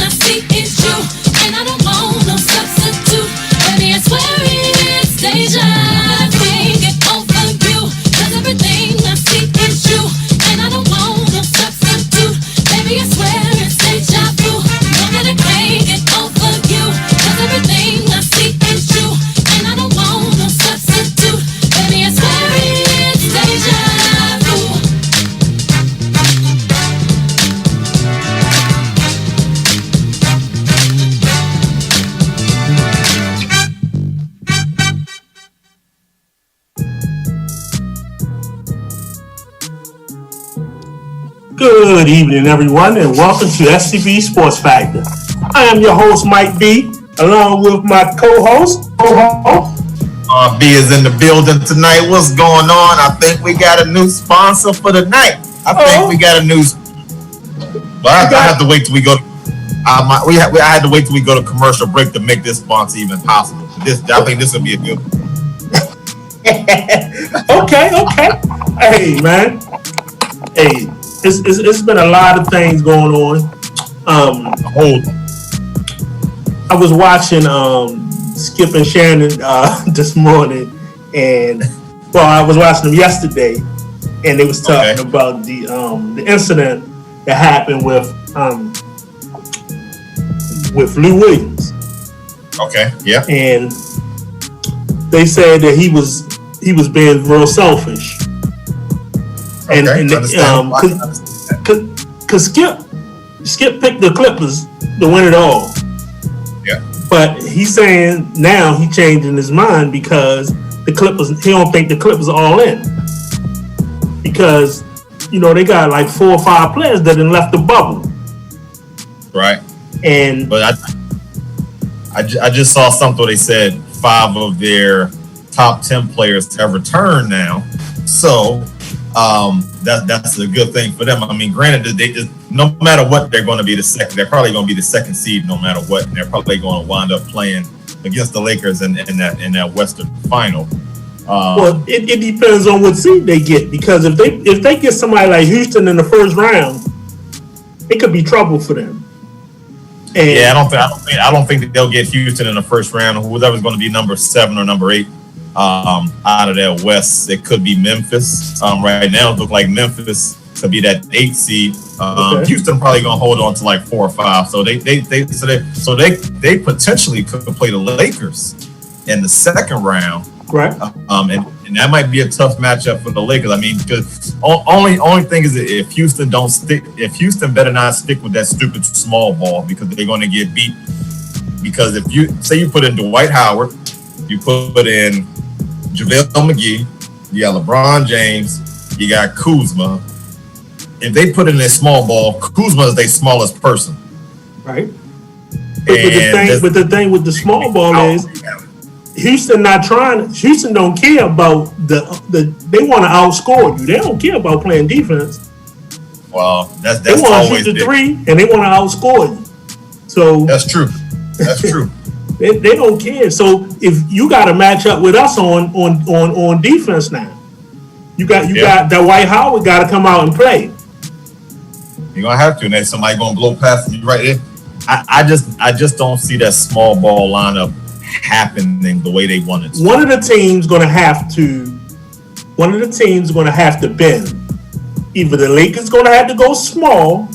I see is you, and I don't want no substitute. Baby, I swear it's deja. I can't get over you, 'cause everything I see is you, and I don't want no substitute. Baby, I swear it's deja vu. Know that I can't get over you, 'cause everything I see is you, and I don't want no substitute. Baby, I swear it's deja vu. Good evening, everyone, and welcome to SCB Sports Factor. I am your host, Mike B, along with my co-host. B is in the building tonight. What's going on? I think we got a new sponsor for the night. I have to wait till we go. I had to wait till we go to commercial break to make this sponsor even possible. I think this will be a good one. Okay. Hey, man. Hey, it's been a lot of things going on. I was watching Skip and Shannon this morning, and I was watching them yesterday, and they was talking about the incident that happened with Lou Williams. Okay, yeah. And they said that he was being real selfish. Cause Skip picked the Clippers to win it all. Yeah. But he's saying now he changing his mind because he don't think the Clippers are all in. Because, they got like 4 or 5 players that done left the bubble. Right. But I just saw something where they said 5 of their top 10 players have returned now. So that's a good thing for them. I mean, granted, they just, no matter what, they're going to be the second. They're probably going to be the second seed no matter what, and they're probably going to wind up playing against the Lakers in that Western final. It depends on what seed they get, because if they get somebody like Houston in the first round, it could be trouble for them. And I don't think that they'll get Houston in the first round. Whoever's going to be number 7 or number 8 out of that West, it could be Memphis. Right now, it looks like Memphis could be that 8th seed. Houston probably going to hold on to like 4 or 5. So they potentially could play the Lakers in the second round. Right. And that might be a tough matchup for the Lakers. I mean, because only thing is that if Houston better not stick with that stupid small ball, because they're going to get beat. Because if you put in Dwight Howard, you put in JaVale McGee, you got LeBron James, you got Kuzma. If they put in a small ball, Kuzma is their smallest person. Right. But the thing with the small ball is Houston don't care about they want to outscore you. They don't care about playing defense. Well, that's they want to shoot the 3 and they want to outscore you. So that's true. They don't care. So if you got to match up with us on defense now, you got that Dwight Howard got to come out and play. You're gonna have to, and then somebody gonna blow past you right there. I just don't see that small ball lineup happening the way they want it to. One of the teams gonna have to bend. Either the Lakers gonna have to go small,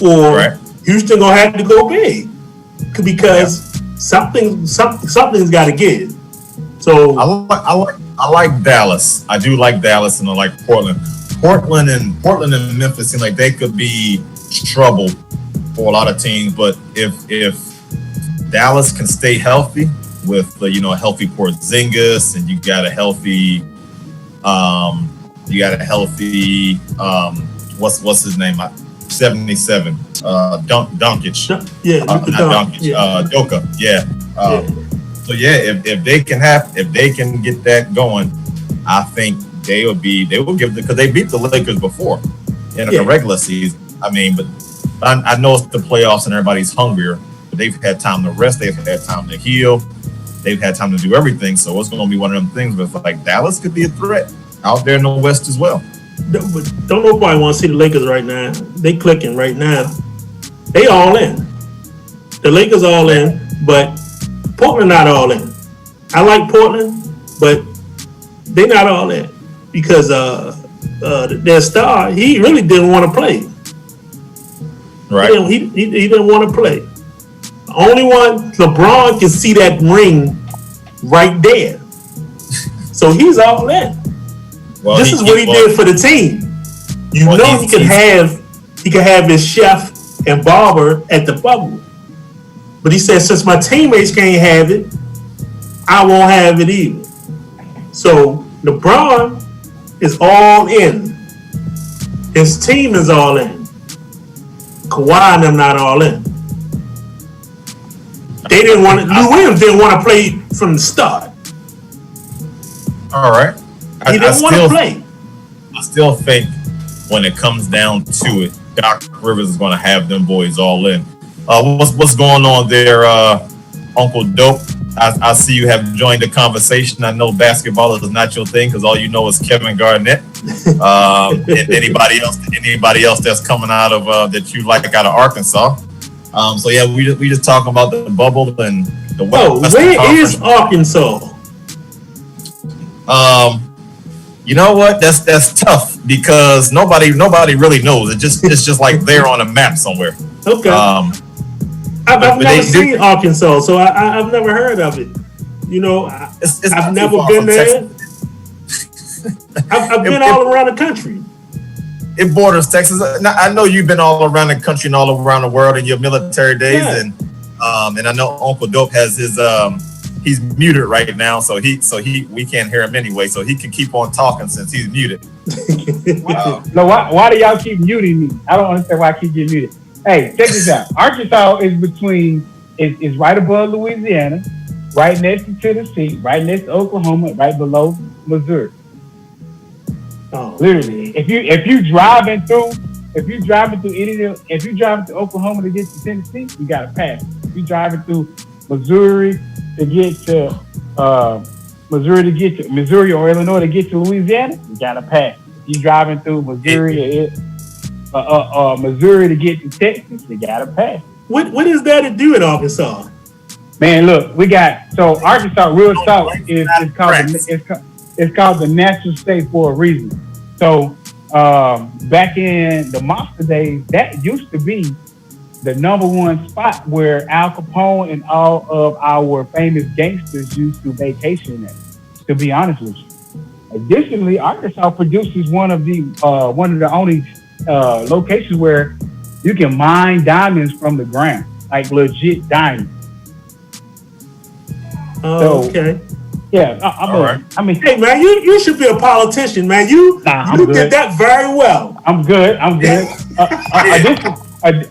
or Houston gonna have to go big, because something's got to give. So I like Dallas. I do like Dallas, and I like Portland. Portland and Memphis seem like they could be trouble for a lot of teams. But if Dallas can stay healthy with a healthy Porzingis, and you got a healthy what's his name? 77 Doncic. Doka. So if they can get that going, I think they will give because they beat the Lakers before in the regular season. I mean, but I know it's the playoffs and everybody's hungrier, but they've had time to rest, they've had time to heal, they've had time to do everything. So it's going to be one of them things where like Dallas could be a threat out there in the West as well. But don't nobody want to see the Lakers right now. They clicking right now. They all in. The Lakers all in, but Portland not all in. I like Portland, but they not all in because their star, he really didn't want to play. Right. He didn't want to play. The only one, LeBron, can see that ring right there. So he's all in. Well, this is what he did for the team. You know he could have his chef and barber at the bubble. But he said, since my teammates can't have it, I won't have it either. So LeBron is all in. His team is all in. Kawhi and them not all in. They didn't want to. Lou Williams didn't want to play from the start. All right. He didn't want to play. I still think when it comes down to it, Doc Rivers is going to have them boys all in. What's going on there, Uncle Dope? I see you have joined the conversation. I know basketball is not your thing because all you know is Kevin Garnett. And anybody else that's coming out of that you like out of Arkansas. So yeah, we just talking about the bubble and the West. Where is Arkansas? You know what? That's tough because nobody really knows. It's just like they're on a map somewhere. Okay. I've never seen Arkansas, so I've never heard of it. You know, I've never been there. I've been all around the country. It borders Texas. Now, I know you've been all around the country and all around the world in your military days, and I know Uncle Dope has his he's muted right now, so we can't hear him anyway, so he can keep on talking since he's muted. No, why do y'all keep muting me? I don't understand why I keep getting muted. Hey, check this out. Arkansas is right above Louisiana, right next to Tennessee, right next to Oklahoma, right below Missouri. Oh. Literally, if you driving through Oklahoma to get to Tennessee, you got to pass. If you driving through Missouri to get to Missouri or Illinois to get to Louisiana, you got to pass. If you driving through Missouri Missouri to get to Texas, you got to pass. What is there to do in Arkansas? Man, look, Arkansas real salt is called the natural state for a reason. So back in the mobster days, that used to be the number one spot where Al Capone and all of our famous gangsters used to vacation at, to be honest with you. Additionally, Arkansas produces one of the only locations where you can mine diamonds from the ground, like legit diamonds. Okay. Yeah, I mean, hey man, you should be a politician, man. You did that very well. I'm good.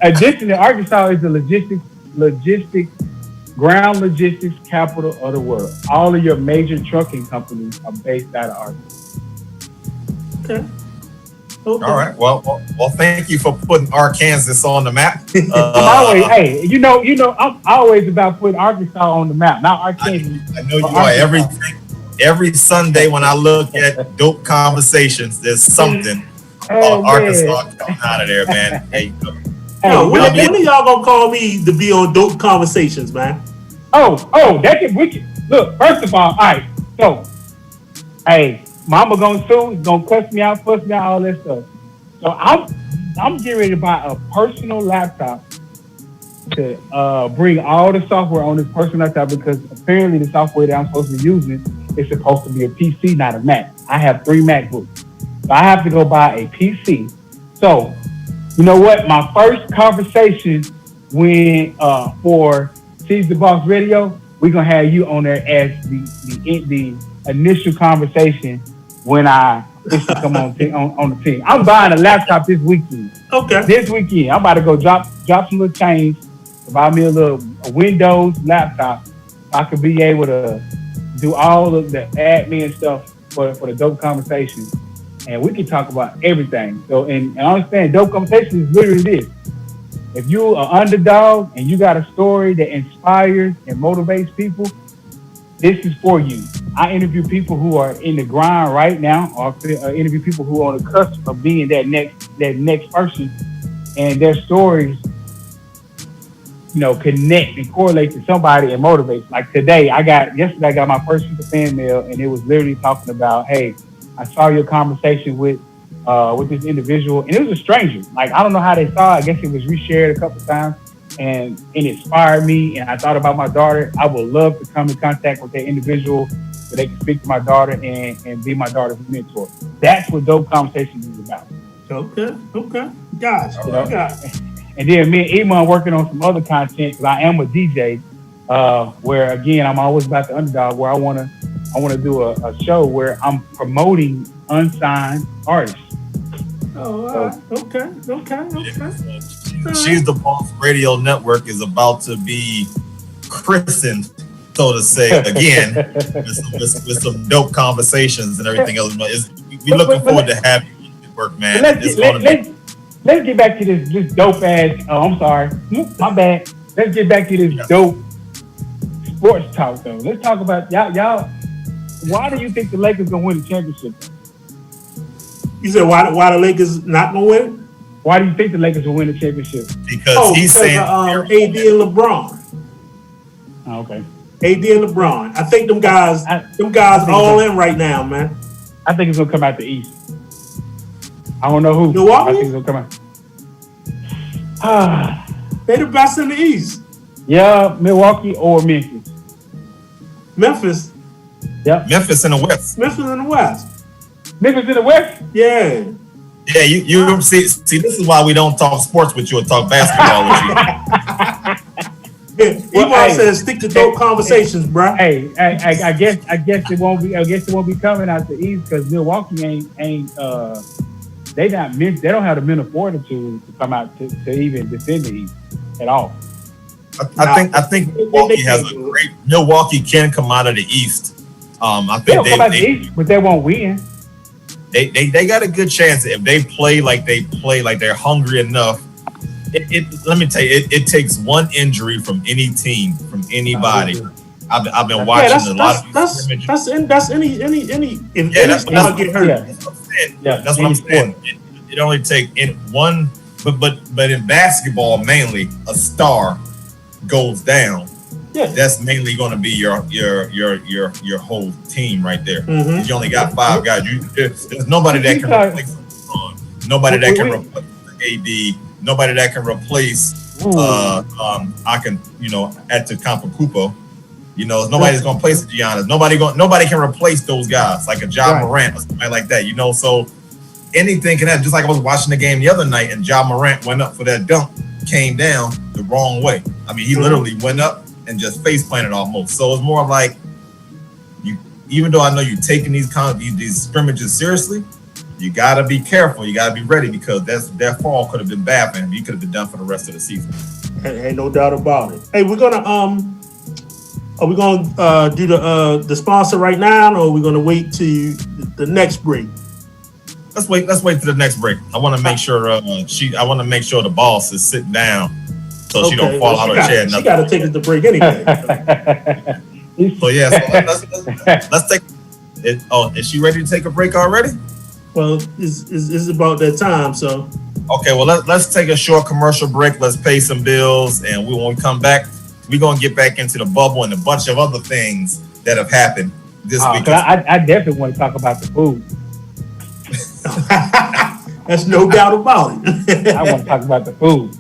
Additionally, Arkansas is the ground logistics capital of the world. All of your major trucking companies are based out of Arkansas. Okay. All right. Well, thank you for putting Arkansas on the map. I'm always about putting Arkansas on the map. Not Arkansas. I know you are. Every Sunday when I look at Dope Conversations, there's something about Arkansas coming out of there, man. Hey, when are y'all gonna call me to be on Dope Conversations, man? We can look. First of all right. So, hey. Mama gonna sue, gonna cuss me out, all that stuff. So I'm getting ready to buy a personal laptop to bring all the software on this personal laptop because apparently the software that I'm supposed to be using is supposed to be a PC, not a Mac. I have 3 MacBooks. So I have to go buy a PC. So, you know what? My first conversation when for Seize the Boss Radio, we're gonna have you on there as the initial conversation when I come on the team. I'm buying a laptop this weekend. Okay. This weekend, I'm about to go drop some little change, buy me a Windows laptop. So I could be able to do all of the admin stuff for the Dope Conversation, and we can talk about everything. So and I understand Dope Conversation is literally this: if you are underdog and you got a story that inspires and motivates people, this is for you. I interview people who are in the grind right now, or interview people who are on the cusp of being that next person, and their stories connect and correlate to somebody and motivate. Like yesterday I got my first super fan mail, and it was literally talking about, hey, I saw your conversation with this individual, and it was a stranger. Like, I don't know how they saw it. I guess it was reshared a couple times, and it inspired me. And I thought about my daughter. I would love to come in contact with that individual so they can speak to my daughter and be my daughter's mentor. That's what Dope Conversations is about. Okay. Gosh. You know, and then me and Iman working on some other content because I am a DJ. Where again, I'm always about the underdog. Where I wanna do a show where I'm promoting unsigned artists. Oh, all right. Okay. She's the Boss Radio Network is about to be christened, so to say, again, with some dope conversations and everything else. We looking forward to having you work, man. Let's get back to this dope ass. Oh, I'm sorry, my bad. Let's get back to this dope sports talk though. Let's talk about y'all. Why do you think the Lakers gonna win the championship? You said why the Lakers not gonna win? Why do you think the Lakers will win the championship? Because he's saying AD and LeBron. Oh, okay. AD and LeBron. I think them guys all in right now, man. I think it's gonna come out the East. I don't know who. Milwaukee? I think it's gonna come out. They the best in the East. Yeah, Milwaukee or Memphis. Memphis. Yep. Memphis in the West. Memphis in the West. Memphis in the West? Yeah. Yeah, you see, this is why we don't talk sports with you or talk basketball with you. B.O.S. says stick to dope conversations, bro. Hey, I guess it won't be. I guess it won't be coming out the East because Milwaukee ain't. They don't have the mental fortitude to come out to even defend the East at all. I think Milwaukee has a great. Milwaukee can come out of the East. I think they'll come out the East, but they won't win. They got a good chance if they play like they're hungry enough. Let me tell you, it takes one injury from any team, from anybody. I've been watching a lot of these scrimmages. That's any if that's get hurt. That's what I'm saying. It only takes one, but in basketball mainly, a star goes down. Yeah. That's mainly going to be your whole team right there. Mm-hmm. You only got 5 guys. There's nobody that can replace LeBron. Nobody that can replace AD. Nobody that can replace I can at the Compa. Nobody's going to replace Giannis. Nobody can replace those guys like a Ja Morant or somebody like that. So anything can happen. Just like I was watching the game the other night and Ja Morant went up for that dunk, came down the wrong way. I mean, he literally went up and just face planted almost. So it's more like even though I know you're taking these scrimmages seriously, you gotta be careful. You gotta be ready because that fall could have been bad for him. He could have been done for the rest of the season. Ain't no doubt about it. Hey, we're gonna are we gonna do the sponsor right now, or are we gonna wait to the next break? Let's wait to the next break. I want to make sure I want to make sure the boss is sitting down so she don't fall out of her chair. She got to take us to break anyway. So let's take it. Oh, is she ready to take a break already? Well, it's about that time. So okay, well let's take a short commercial break. Let's pay some bills, and when we come back, we're gonna get back into the bubble and a bunch of other things that have happened this week. I definitely want to talk about the food. That's no doubt about it. I want to talk about the food.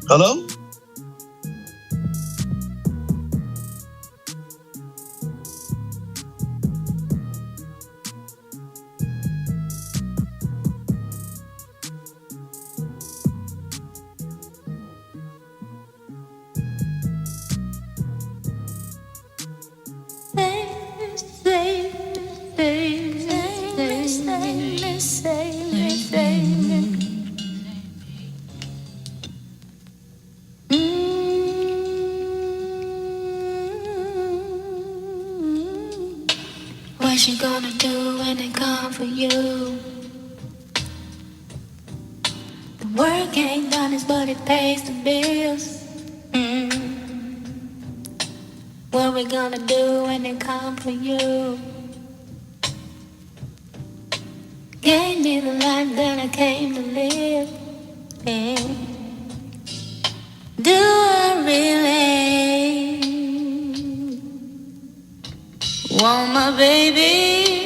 Hello? What you gonna do when they come for you? Work ain't honest, but it pays the bills. What we gonna do when they come for you? Gave me the life that I came to live. Yeah. Do I really want my baby?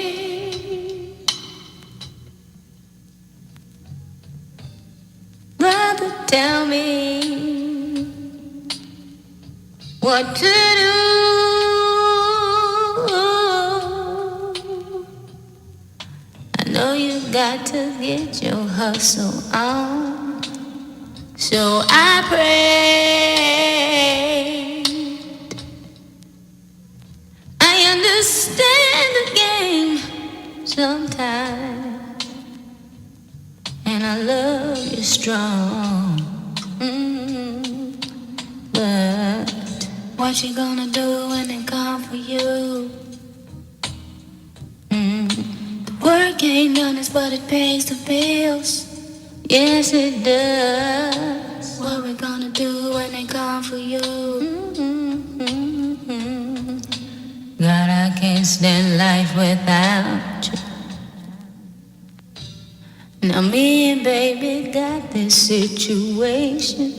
Brother, tell me what to do. I know you got to get your hustle on, so I pray. I understand the game sometimes, and I love you strong. But what you gonna do when they come for you? The work ain't honest, but it pays the bills. Yes, it does. What we gonna do when they come for you? God, I can't stand life without you. Now me and baby got this situation.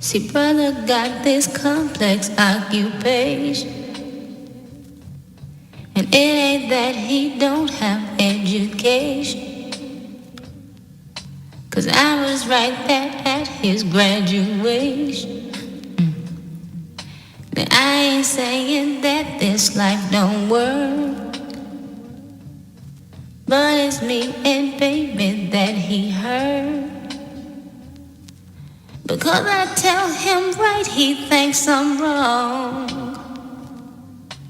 See, brother got this complex occupation. And it ain't that he don't have education. 'Cause I was right there at his graduation. Now I ain't saying that this life don't work, but it's me and baby that he hurt. Because I tell him right, he thinks I'm wrong.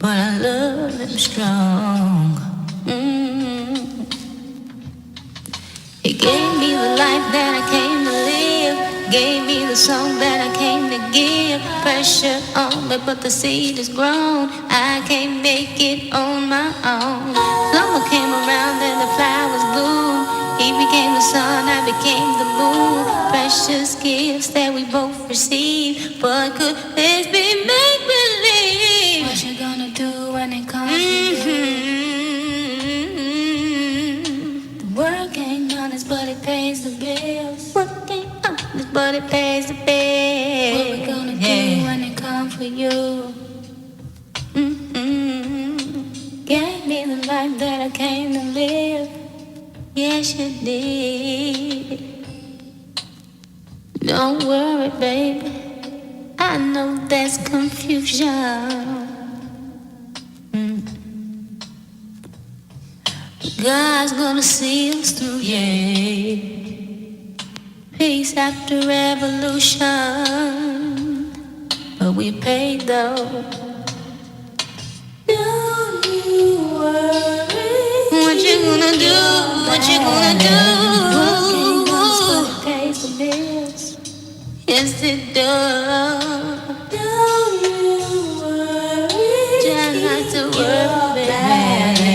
But I love him strong. He gave me the life that I came to live. Gave me the song that I came to give. Pressure on me, but the seed is grown. I can't make it on my own. Summer came around and the flowers bloomed. He became the sun, I became the moon. Precious gifts that we both received. But could this be make-believe? What you gonna do when it comes to you? The work ain't honest, but it pays the bills. Work ain't honest, but it pays the bills. What we gonna do when it comes for you? Gave me the life that I came to live. Yes, you did. Don't worry, baby. I know there's confusion. God's gonna see us through, yeah. Peace after revolution. But we paid though. Don't you worry. What you gonna do? What you gonna do? Pays the bills. Yes, it does. Don't you worry. Try not to worry, baby.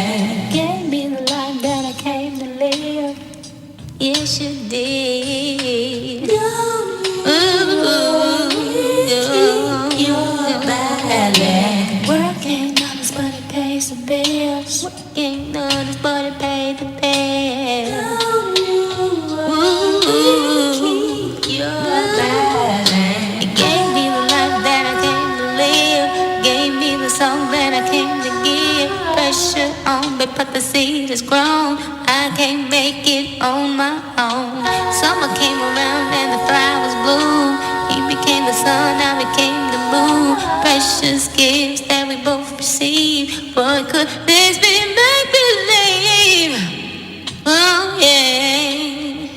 Gave me the life that I came to live. Yes, you did. Don't you worry. You're bad. Work ain't honest, but it pays the bills. Work ain't honest, but it pays the bills. Don't you worry. You're bad. It gave me the life that I came to live. Gave me the song that I came to give. Pressure on me, but the seed is grown. I can't make it on my own. Summer came around and the flowers bloomed. He became the sun, I became the moon. Precious gifts that we both received. Boy, could this be make-believe? Oh, yeah.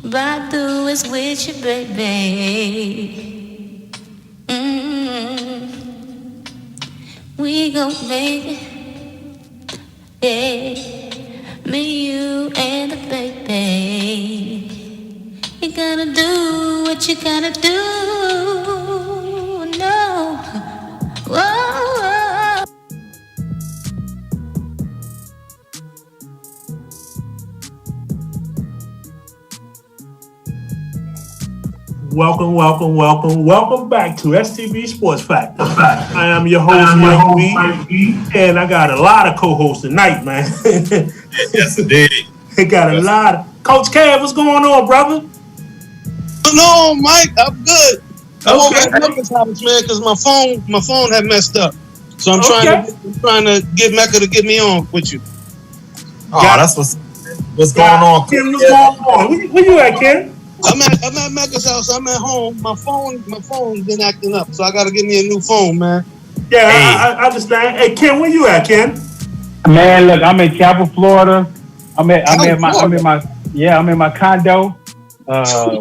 Badu is with you, baby. We gon' make it, yeah. Me, you, and the baby. You gotta do what you gotta do. No. Whoa. Welcome back to STB Sports Factor. I am your host, Mike B, and I got a lot of co-hosts tonight, man. Yes, indeed. I got a lot of Coach Kev. What's going on, brother? No, Mike, I'm good. I'm over at Mecca's house, man, because my phone had messed up. So I'm trying to get Mecca to get me on with you. Oh, that's what's going on. Ken, what's going on? Where you at, Ken? I'm at Mecca's house. I'm at home. My phone's been acting up, so I got to get me a new phone, man. Yeah, hey. I understand. Hey, Ken, where you at, Ken? Man, look, I'm in Chapel, Florida. I'm in my condo.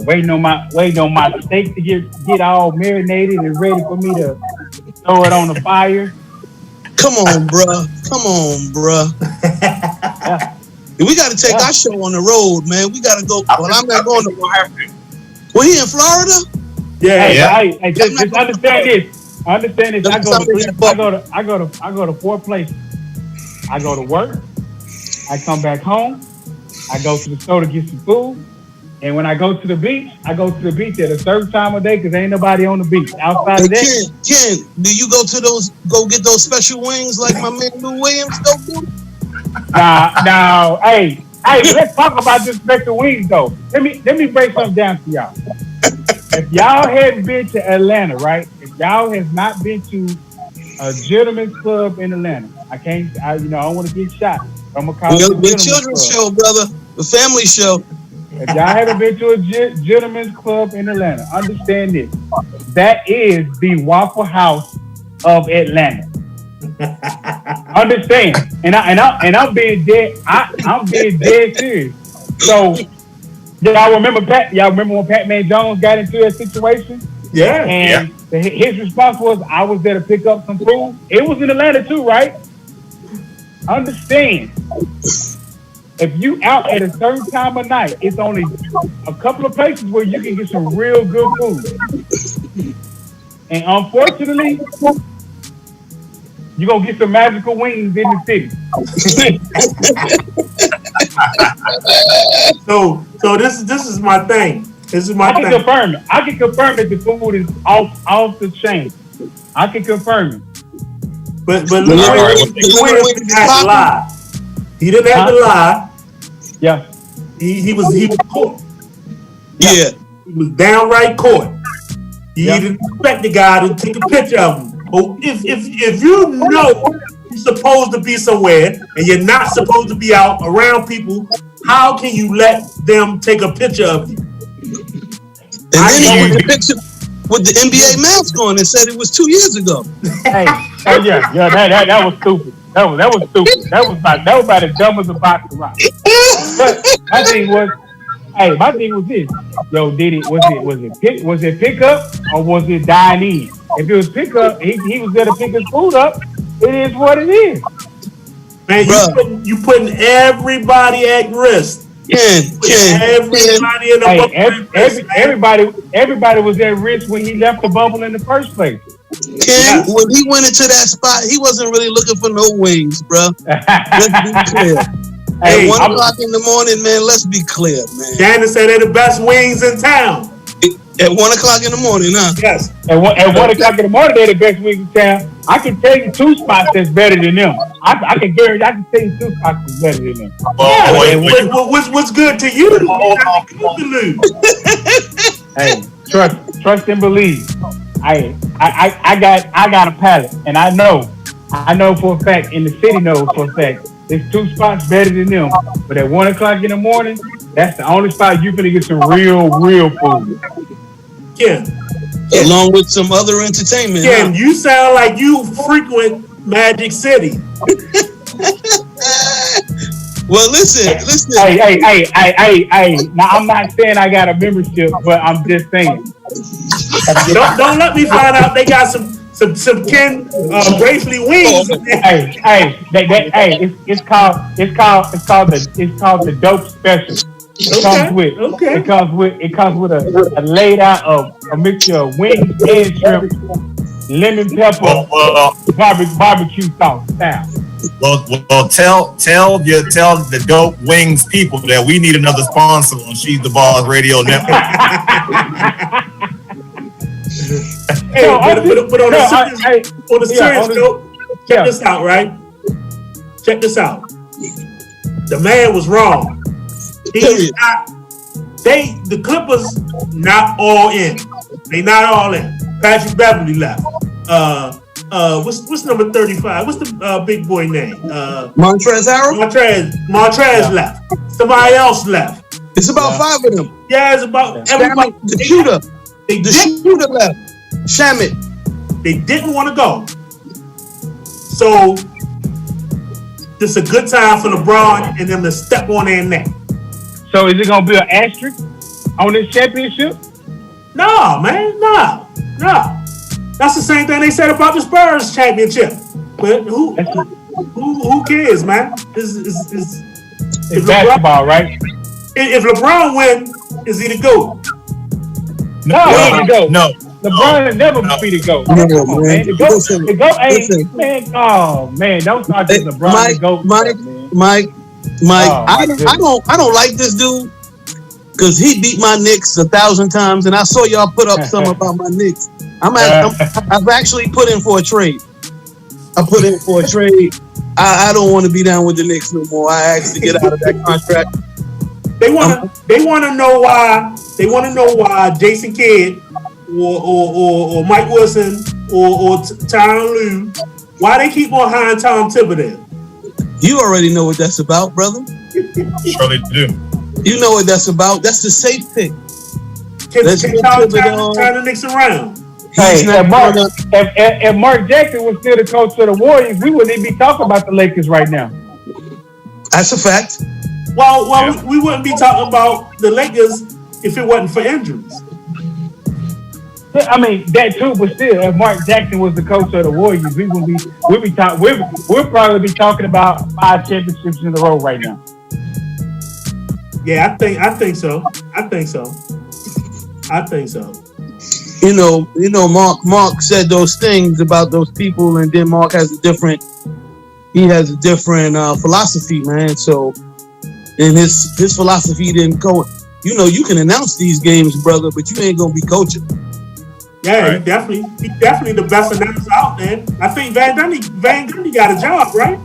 Waiting on my steak to get all marinated and ready for me to throw it on the fire. Come on, bruh. Yeah. We got to take our show on the road, man. We got to go. Well, I'm not going to. Well, he in Florida? Yeah. Hey, just understand this. I go to 4 places. I go to work. I come back home. I go to the store to get some food. And when I go to the beach, I go to the beach at a certain time of day because ain't nobody on the beach. Outside of that, Ken, do you go get those special wings like my man Lou Williams go do? Nah. Hey, let's talk about this special wings though. Let me break something down to y'all. If y'all hadn't been to Atlanta, right? If y'all has not been to a gentleman's club in Atlanta, I don't want to get shot. I'm gonna call it the children's show, brother. The family show. If y'all haven't been to a gentleman's club in Atlanta, understand this. That is the Waffle House of Atlanta. Understand? And I'm being dead. I'm being dead serious. So y'all remember when Pat-Man Jones got into that situation? Yeah. And his response was, "I was there to pick up some food." It was in Atlanta too, right? Understand. If you out at a certain time of night, it's only a couple of places where you can get some real good food. And unfortunately, you're going to get some magical wings in the city. So this is my thing. I can confirm it. I can confirm that the food is off the chain. I can confirm it. But Lou didn't have to lie. He didn't have to lie. Yeah. He was caught. Yeah. He was downright caught. He didn't expect the guy to take a picture of him. If you know you're supposed to be somewhere and you're not supposed to be out around people, how can you let them take a picture of you? And then he went the picture with the NBA mask on and said it was 2 years ago. That was stupid. That was stupid. That was about as dumb as a box of rocks. But my thing was this. Yo, was it pickup or was it dine in? If it was pickup, he was there to pick his food up. It is what it is. Man, you putting everybody at risk. Everybody in the everybody was at risk when he left the bubble in the first place. Ken, when he went into that spot, he wasn't really looking for no wings, bro. Let's be clear. At 1 o'clock in the morning, man, let's be clear, man. Janice said they're the best wings in town. At 1 o'clock in the morning, huh? Yes. At 1 o'clock in the morning, they're the best wings in town. I can tell you 2 spots that's better than them. I can guarantee I can tell you 2 spots that's better than them. What's good to you? Hey, trust and believe. I got a palate, and I know for a fact, and the city knows for a fact, there's 2 spots better than them. But at 1 o'clock in the morning, that's the only spot you finna get some real food. Yeah. Along with some other entertainment. Yeah, you sound like you frequent Magic City. Well, listen. Hey. Now, I'm not saying I got a membership, but I'm just saying. Don't let me find out they got some Ken Gracely wings. It's called the dope special. It comes with a laid out a mixture of wings and shrimp, lemon pepper, barbecue sauce style. Well, tell the Dope Wings people that we need another sponsor on She's the Boss Radio Network. Hey, but on a serious note, check this out, right? Check this out. The man was wrong. He's not. The Clippers not all in. They not all in. Patrick Beverly left. What's number 35? What's the big boy name? Montrezl Harrell. Montrezl left. Somebody else left. It's about 5 of them. Yeah, it's about everybody. The shooter. The shooter left. Shamit. They didn't want to go. So this is a good time for LeBron and them to step on their neck. So is it gonna be an asterisk on this championship? No, man, no. That's the same thing they said about the Spurs championship. But who cares, man? It's basketball, right? If LeBron wins, is he the GOAT? No. LeBron never be the GOAT. Come on, man. The GOAT ain't, man. Oh man, don't start with LeBron the GOAT. Mike. I don't like this dude because he beat my Knicks 1,000 times, and I saw y'all put up something about my Knicks. I've actually put in for a trade. I don't want to be down with the Knicks no more. I asked to get out of that contract. They want to know why. They want to know why Jason Kidd or Mike Wilson or Tyronn Lue, why they keep on hiring Tom Thibodeau. You already know what that's about, brother. Surely do. You know what that's about. That's the safe pick. Can Tom turn the Knicks around? Hey, if Mark Jackson was still the coach of the Warriors, we wouldn't even be talking about the Lakers right now. That's a fact. Well, we wouldn't be talking about the Lakers if it wasn't for injuries. I mean that too, but still, if Mark Jackson was the coach of the Warriors, we'll probably be talking about 5 championships in a row right now. Yeah, I think so. You know, Mark said those things about those people, and then Mark has a different philosophy, man. So, and his philosophy didn't go. You know, you can announce these games, brother, but you ain't gonna be coaching. Yeah, right. He definitely the best announcer out there. I think Van Gundy got a job, right?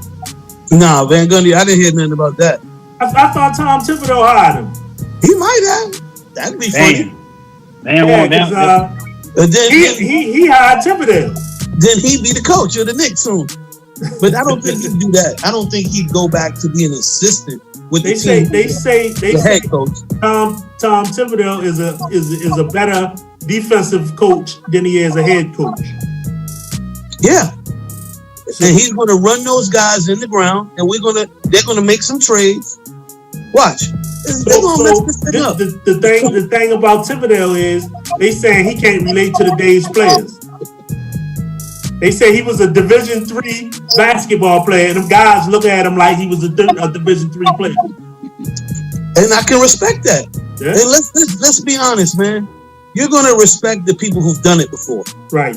Nah, Van Gundy, I didn't hear nothing about that. I thought Tom Thibodeau hired him. He might have. That'd be funny. He hired Thibodeau. Then he'd be the coach of the Knicks soon. But I don't think he'd do that. I don't think he'd go back to being an assistant with the team. They say head coach. Tom Thibodeau is a better defensive coach than he is a head coach. Yeah. So, and he's gonna run those guys in the ground, and they're gonna make some trades. Watch. The thing about Thibodeau is they saying he can't relate to the day's players. They say he was a Division III basketball player, and them guys look at him like he was a Division III player. And I can respect that. Yeah. And let's be honest, man. You're gonna respect the people who've done it before. Right.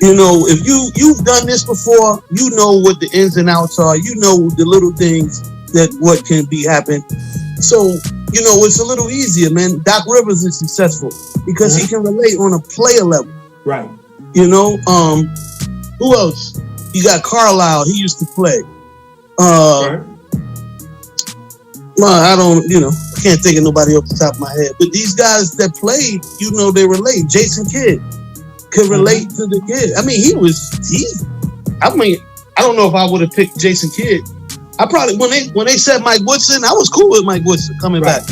You know, if you've done this before, you know what the ins and outs are. You know the little things that what can be happen. So, you know, it's a little easier, man. Doc Rivers is successful because he can relate on a player level. Right. You know, who else? You got Carlisle. He used to play. I can't think of nobody off the top of my head. But these guys that played, you know, they relate. Jason Kidd could relate to the kid. I mean, I don't know if I would have picked Jason Kidd. I probably when they said Mike Woodson, I was cool with Mike Woodson coming back.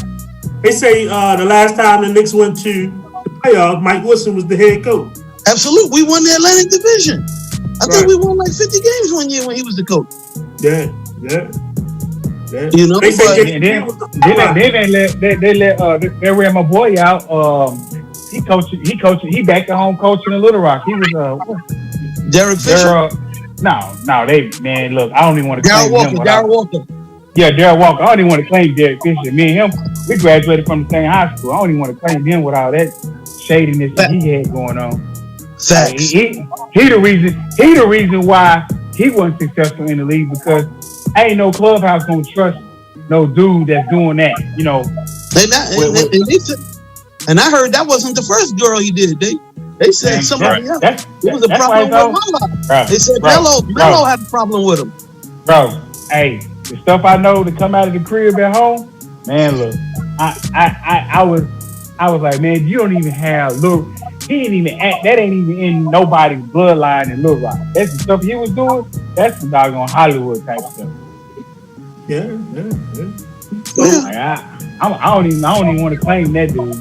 They say the last time the Knicks went to the playoffs, Mike Woodson was the head coach. Absolutely, we won the Atlantic Division. I think we won like 50 games one year when he was the coach. Yeah. You know, they ran my boy out. He back to home coaching in Little Rock. He was Derek Fisher. Look, I don't even want to claim him. Darryl Walker. Yeah, Darryl Walker. I don't even want to claim Derek Fisher. Me and him, we graduated from the same high school. I don't even want to claim him with all that shadiness that he had going on. Facts. He the reason why he wasn't successful in the league, because ain't no clubhouse gonna trust no dude that's doing that, you know. And I heard that wasn't the first girl he did it, They said somebody else. It was a that's problem why with it's Melo. They said Melo had a problem with him. Bro, hey, the stuff I know to come out of the crib at home, man. Look, I was like, man, you don't even have look. He ain't even act. That ain't even in nobody's bloodline in Lil Rock. That's the stuff he was doing. That's the doggone Hollywood type stuff. Yeah. Like, I don't even want to claim that dude.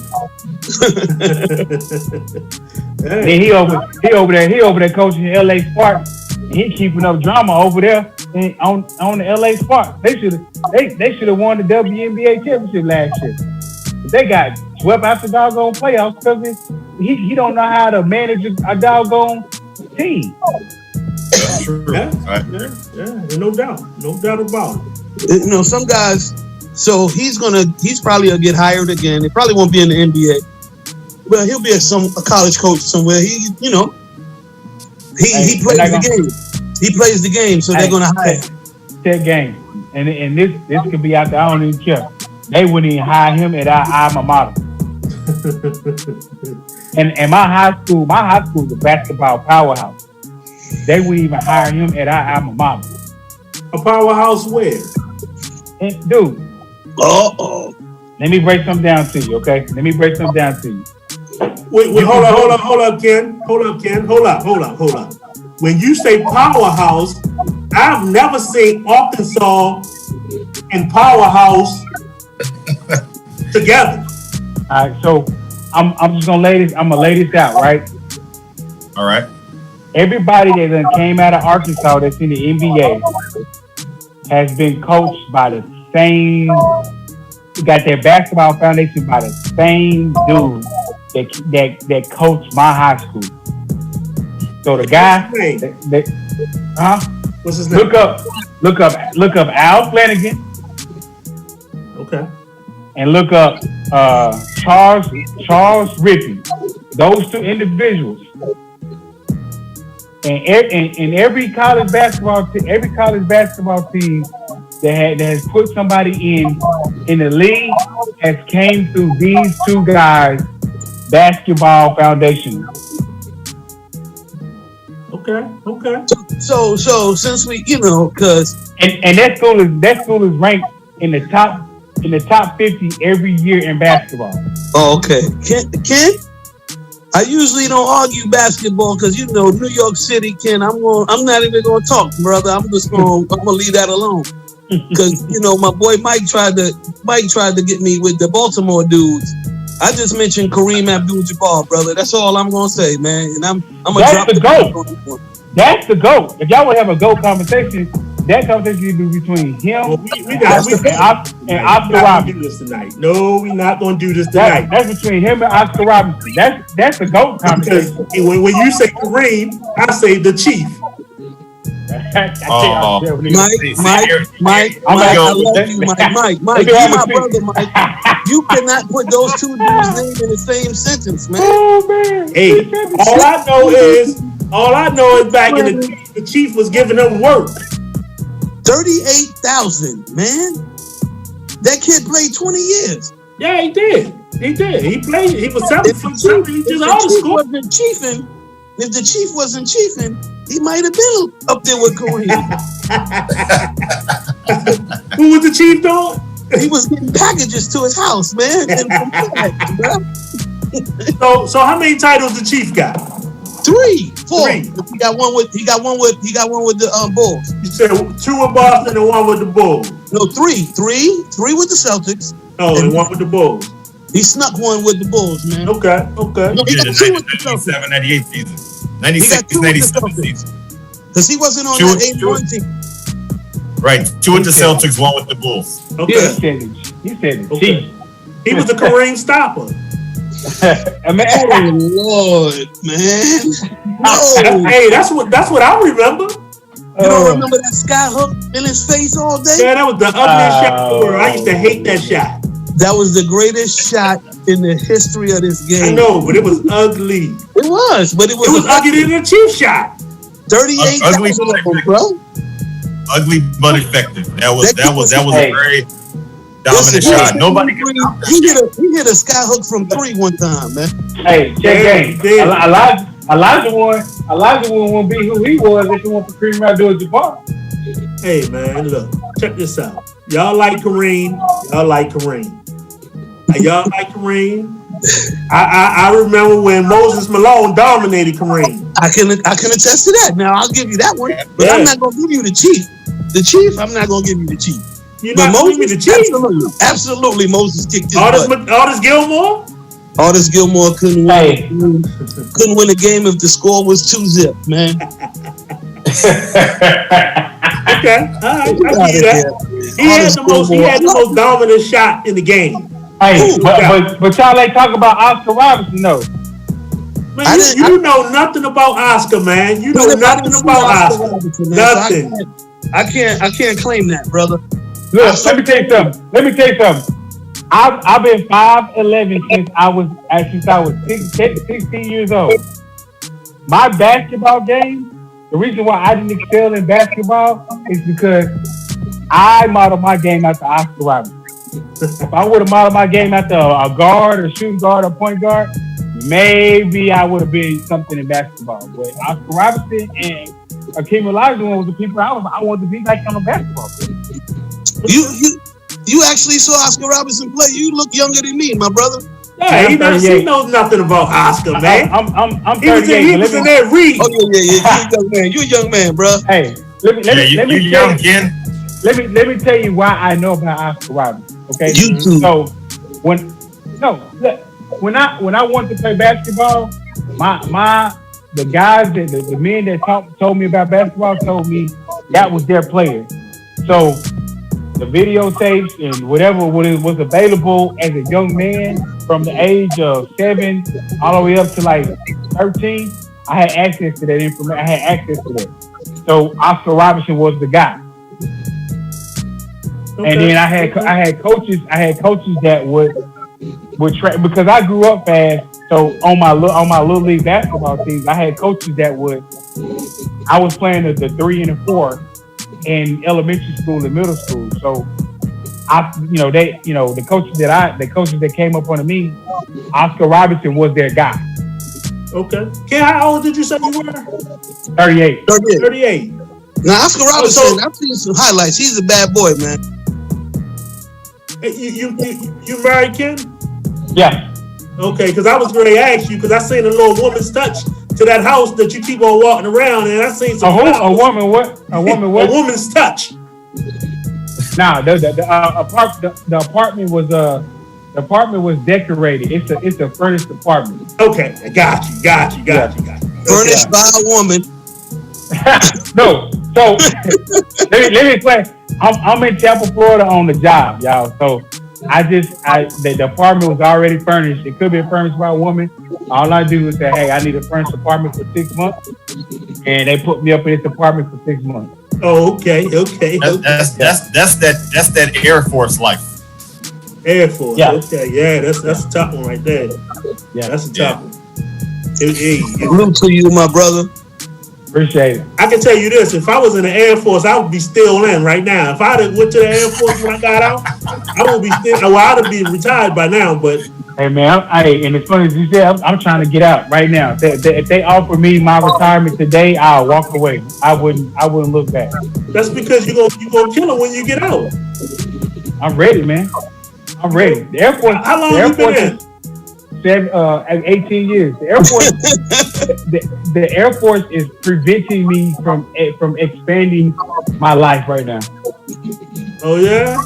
Then he over there coaching LA Sparks. And he keeping up drama over there on the LA Sparks. They should have won the WNBA championship last year. But they got swept out the doggone playoffs because he don't know how to manage a doggone team. That's true. Yeah, no doubt about it. You know, some guys. So he's probably gonna get hired again. He probably won't be in the NBA. Well, he'll be a college coach somewhere. He plays the game. He plays the game, so they're gonna hire him. That game, and this could be out there. I don't even care. They wouldn't even hire him at our alma mater. and my high school is a basketball powerhouse. They wouldn't even hire him at our alma mater. A powerhouse where? And dude. Let me break something down to you, okay? Let me break something down to you. Wait, hold up, Ken. Hold up. When you say powerhouse, I've never seen Arkansas and powerhouse together. All right, so I'm just gonna lay this out, right? All right. Everybody that done came out of Arkansas that's in the NBA has been coached by the same, got their basketball foundation by the same dude that coached my high school. So the guy, What's his name? Look up Al Flanagan. Okay. And look up Charles Rippey. Those two individuals. And every college basketball team that has put somebody in the league has came through these two guys' basketball foundation. Okay. So since we, because and that school is ranked in the top 50 every year in basketball. Oh, okay. Ken, I usually don't argue basketball because New York City, Ken. I'm not even gonna talk, brother. I'm gonna leave that alone. Because my boy Mike tried to get me with the Baltimore dudes. I just mentioned Kareem Abdul-Jabbar, brother. That's all I'm gonna say, man. And I'm gonna drop the GOAT. That's the GOAT. If y'all would have a GOAT conversation, that conversation would be between him and Oscar Robinson. Do this tonight. No, we're not gonna do this tonight. That's between him and Oscar Robinson. That's the GOAT conversation. Because when you say Kareem, I say the Chief. Mike, I love you, Mike. You're my brother, Mike. You cannot put those two dudes' names in the same sentence, man. Oh man! Hey, all I know is back in the Chief was giving them work. 38,000, man. That kid played 20 years. Yeah, he did. He played. He was 7 foot 7. He just out of school. If the Chief wasn't chiefing, he might have been up there with Kareem. Who was the Chief, dog? He was getting packages to his house, man. So how many titles the Chief got? 3, 4. He got one with the Bulls. You said 2 with Boston and 1 with the Bulls. No, 3 with the Celtics. Oh, and 1 with the Bulls. He snuck one with the Bulls, man. Okay. No, he got 2 with the Celtics. 97-98 season. 96-97 season. Because he wasn't on that 81 team. Right, 2 with the Celtics, 1 with the Bulls. Okay. He said the Chief. He was the Kareem stopper. Oh Lord, man! No. Hey, that's what I remember. You don't remember that sky hook in his face all day? Yeah, that was the ugliest shot in the world. I used to hate that shot. That was the greatest shot in the history of this game. I know, but it was ugly. It was, but it was uglier than the Chief shot. 38,000, bro. Ugly but effective. That was a very. Dominant shot. Nobody can stop that. He hit a sky hook from 3 one time, man. Hey, check game. Elijah won't be who he was if he went for Kareem Abdul-Jabbar. Hey man, look, check this out. Y'all like Kareem. Y'all like Kareem. I remember when Moses Malone dominated Kareem. I can attest to that. Now I'll give you that one, but I'm not gonna give you the Chief. The Chief, I'm not gonna give you the Chief. You're not gonna give me the Chief? Absolutely, Moses kicked his butt. Artis Gilmore? Artis Gilmore couldn't win. Couldn't win a game if the score was 2-0, man. Okay, all right, I give you that. He had the most dominant shot in the game. Hey, but y'all ain't talking about Oscar Robertson, though. Man, you know nothing about Oscar, man. You know nothing about Oscar. Nothing. So I can't claim that, brother. Look, let me tell you something. I've been 5'11" since I was 16 years old. My basketball game, the reason why I didn't excel in basketball is because I modeled my game after Oscar Robertson. If I would have modeled my game after a guard, or shooting guard, or point guard, maybe I would have been something in basketball. But Oscar Robertson and Akeem Olajuwon was the people I wanted to be like on a basketball field. You actually saw Oscar Robertson play. You look younger than me, my brother. Yeah, he knows nothing about Oscar, man. I'm 38. He was in that read. Oh yeah. You're a young man, bro. Hey, let me tell you why I know about Oscar Robertson. Okay, you too. So when I wanted to play basketball, the guys the men that told me about basketball told me that was their player. So the videotapes and whatever was available as a young man from the age of 7 all the way up to like 13, I had access to that information. I had access to that. So Oscar Robertson was the guy. Okay. And then I had coaches that would track, because I grew up fast. So on my little league basketball teams, I had coaches that I was playing the 3 and the 4 in elementary school and middle school. So the coaches that came up under me, Oscar Robertson was their guy. Okay. Ken, how old did you say you were? 38. 38. Now Oscar Robertson, I've seen some highlights. He's a bad boy, man. You married, Ken? Yeah. Okay, because I was going to ask you, because I seen a little woman's touch to that house that you keep on walking around, and I seen some a woman what? A woman's touch. Nah, the apartment was decorated. It's a furnished apartment. Okay, I got you. Furnished by a woman. No, so let me explain. I'm in Tampa, Florida on the job, y'all. So the apartment was already furnished. It could be furnished by a woman. All I do is say, hey, I need a furnished apartment for 6 months, and they put me up in this apartment for 6 months. Oh, okay. That's that Air Force life. Air Force. Yeah. Okay, yeah, that's a tough one right there. Yeah, that's a tough one. Salute to you, my brother. Appreciate it. I can tell you this: if I was in the Air Force, I would be still in right now. If I went to the Air Force when I got out, I would be still. Well, I'd be retired by now. But hey, man, and it's funny as you said, I'm trying to get out right now. If they offer me my retirement today, I'll walk away. I wouldn't look back. That's because you're gonna kill it when you get out. I'm ready, man. I'm ready. The Air Force. How long you been in? 18 years. The Air Force. the Air Force is preventing me from expanding my life right now. Oh yeah.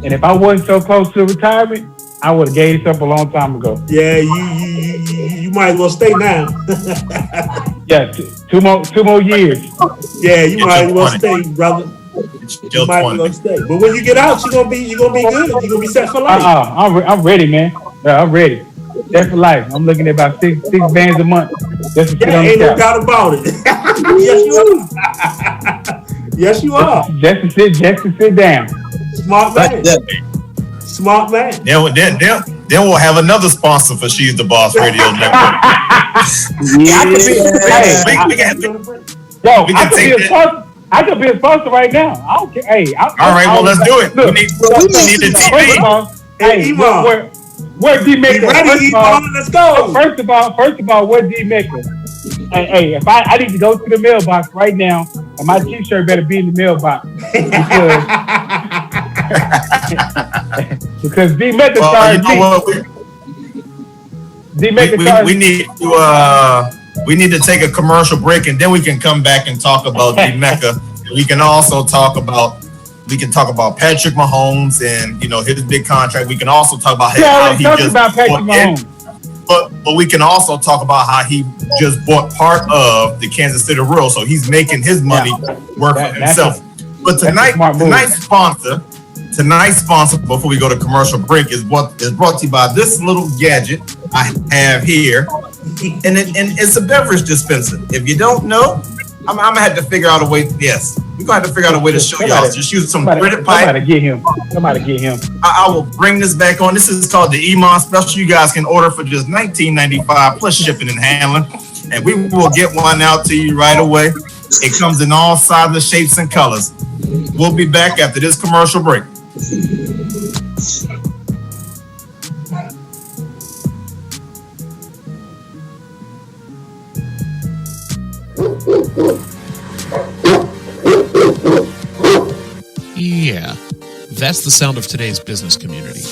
And if I wasn't so close to retirement, I would have gave this up a long time ago. Yeah, you might as well stay now. Yeah, two more years. Yeah, you might as well stay, brother. You might as well stay. But when you get out, you're gonna be good. You're gonna be set for life. I'm ready, man. Yeah, I'm ready. Set for life. I'm looking at about six bands a month. Just to sit on the ain't no couch. doubt about it. Yes, you are. Yes, you are. Just to sit down. Smart man. Smart man. Then we'll have another sponsor for She's the Boss Radio Network. I could be a sponsor right now. I don't care. Hey, All right, well, let's do it. Look, We need a first of TV. all, Hey, hey, Iman. where D Be Maker? ready, Iman. Let's go. First of all, where D Maker? Hey, if I need to go to the mailbox right now, and my T-shirt better be in the mailbox because because D Maker charged me. D Maker charged. We need to take a commercial break, and then we can come back and talk about D Mecca. We can also talk about Patrick Mahomes and his big contract. We can also talk about how he just about Patrick Mahomes. But we can also talk about how he just bought part of the Kansas City Royals, so he's making his money work for himself. But tonight's sponsor, before we go to commercial break, is brought to you by this little gadget I have here, and it's a beverage dispenser. If you don't know, I'm gonna have to figure out a way. Yes, we're gonna have to figure out a way to show y'all. Just use some gritted pipe. Somebody get him. I will bring this back on. This is called the Iman Special. You guys can order for just $19.95 plus shipping and handling, and we will get one out to you right away. It comes in all sizes, shapes, and colors. We'll be back after this commercial break. Yeah, that's the sound of today's business community.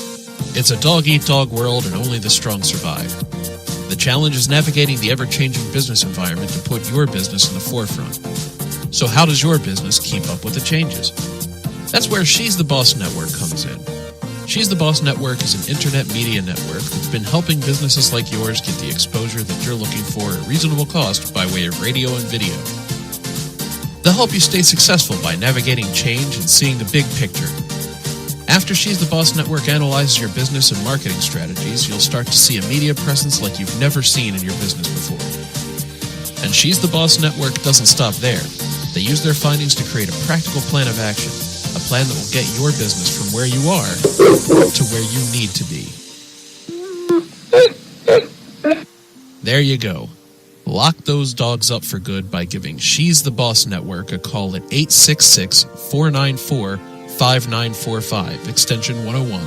It's a dog-eat-dog world and only the strong survive. The challenge is navigating the ever-changing business environment to put your business in the forefront. So how does your business keep up with the changes? That's where She's the Boss Network comes in. She's the Boss Network is an internet media network that's been helping businesses like yours get the exposure that you're looking for at a reasonable cost by way of radio and video. They'll help you stay successful by navigating change and seeing the big picture. After She's the Boss Network analyzes your business and marketing strategies, you'll start to see a media presence like you've never seen in your business before. And She's the Boss Network doesn't stop there. They use their findings to create a practical plan of action, a plan that will get your business from where you are to where you need to be. There you go. Lock those dogs up for good by giving She's the Boss Network a call at 866-494-5945, extension 101,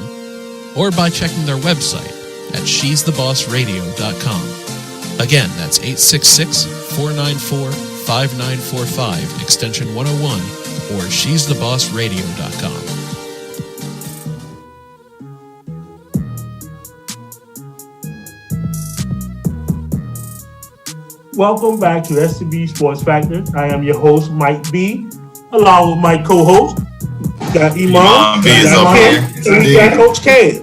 or by checking their website at she'sthebossradio.com. Again, that's 866-494-5945, extension 101, or she'sthebossradio.com. Welcome back to SCB Sports Factor. I am your host, Mike B, along with my co-host, got Iman, got Coach K.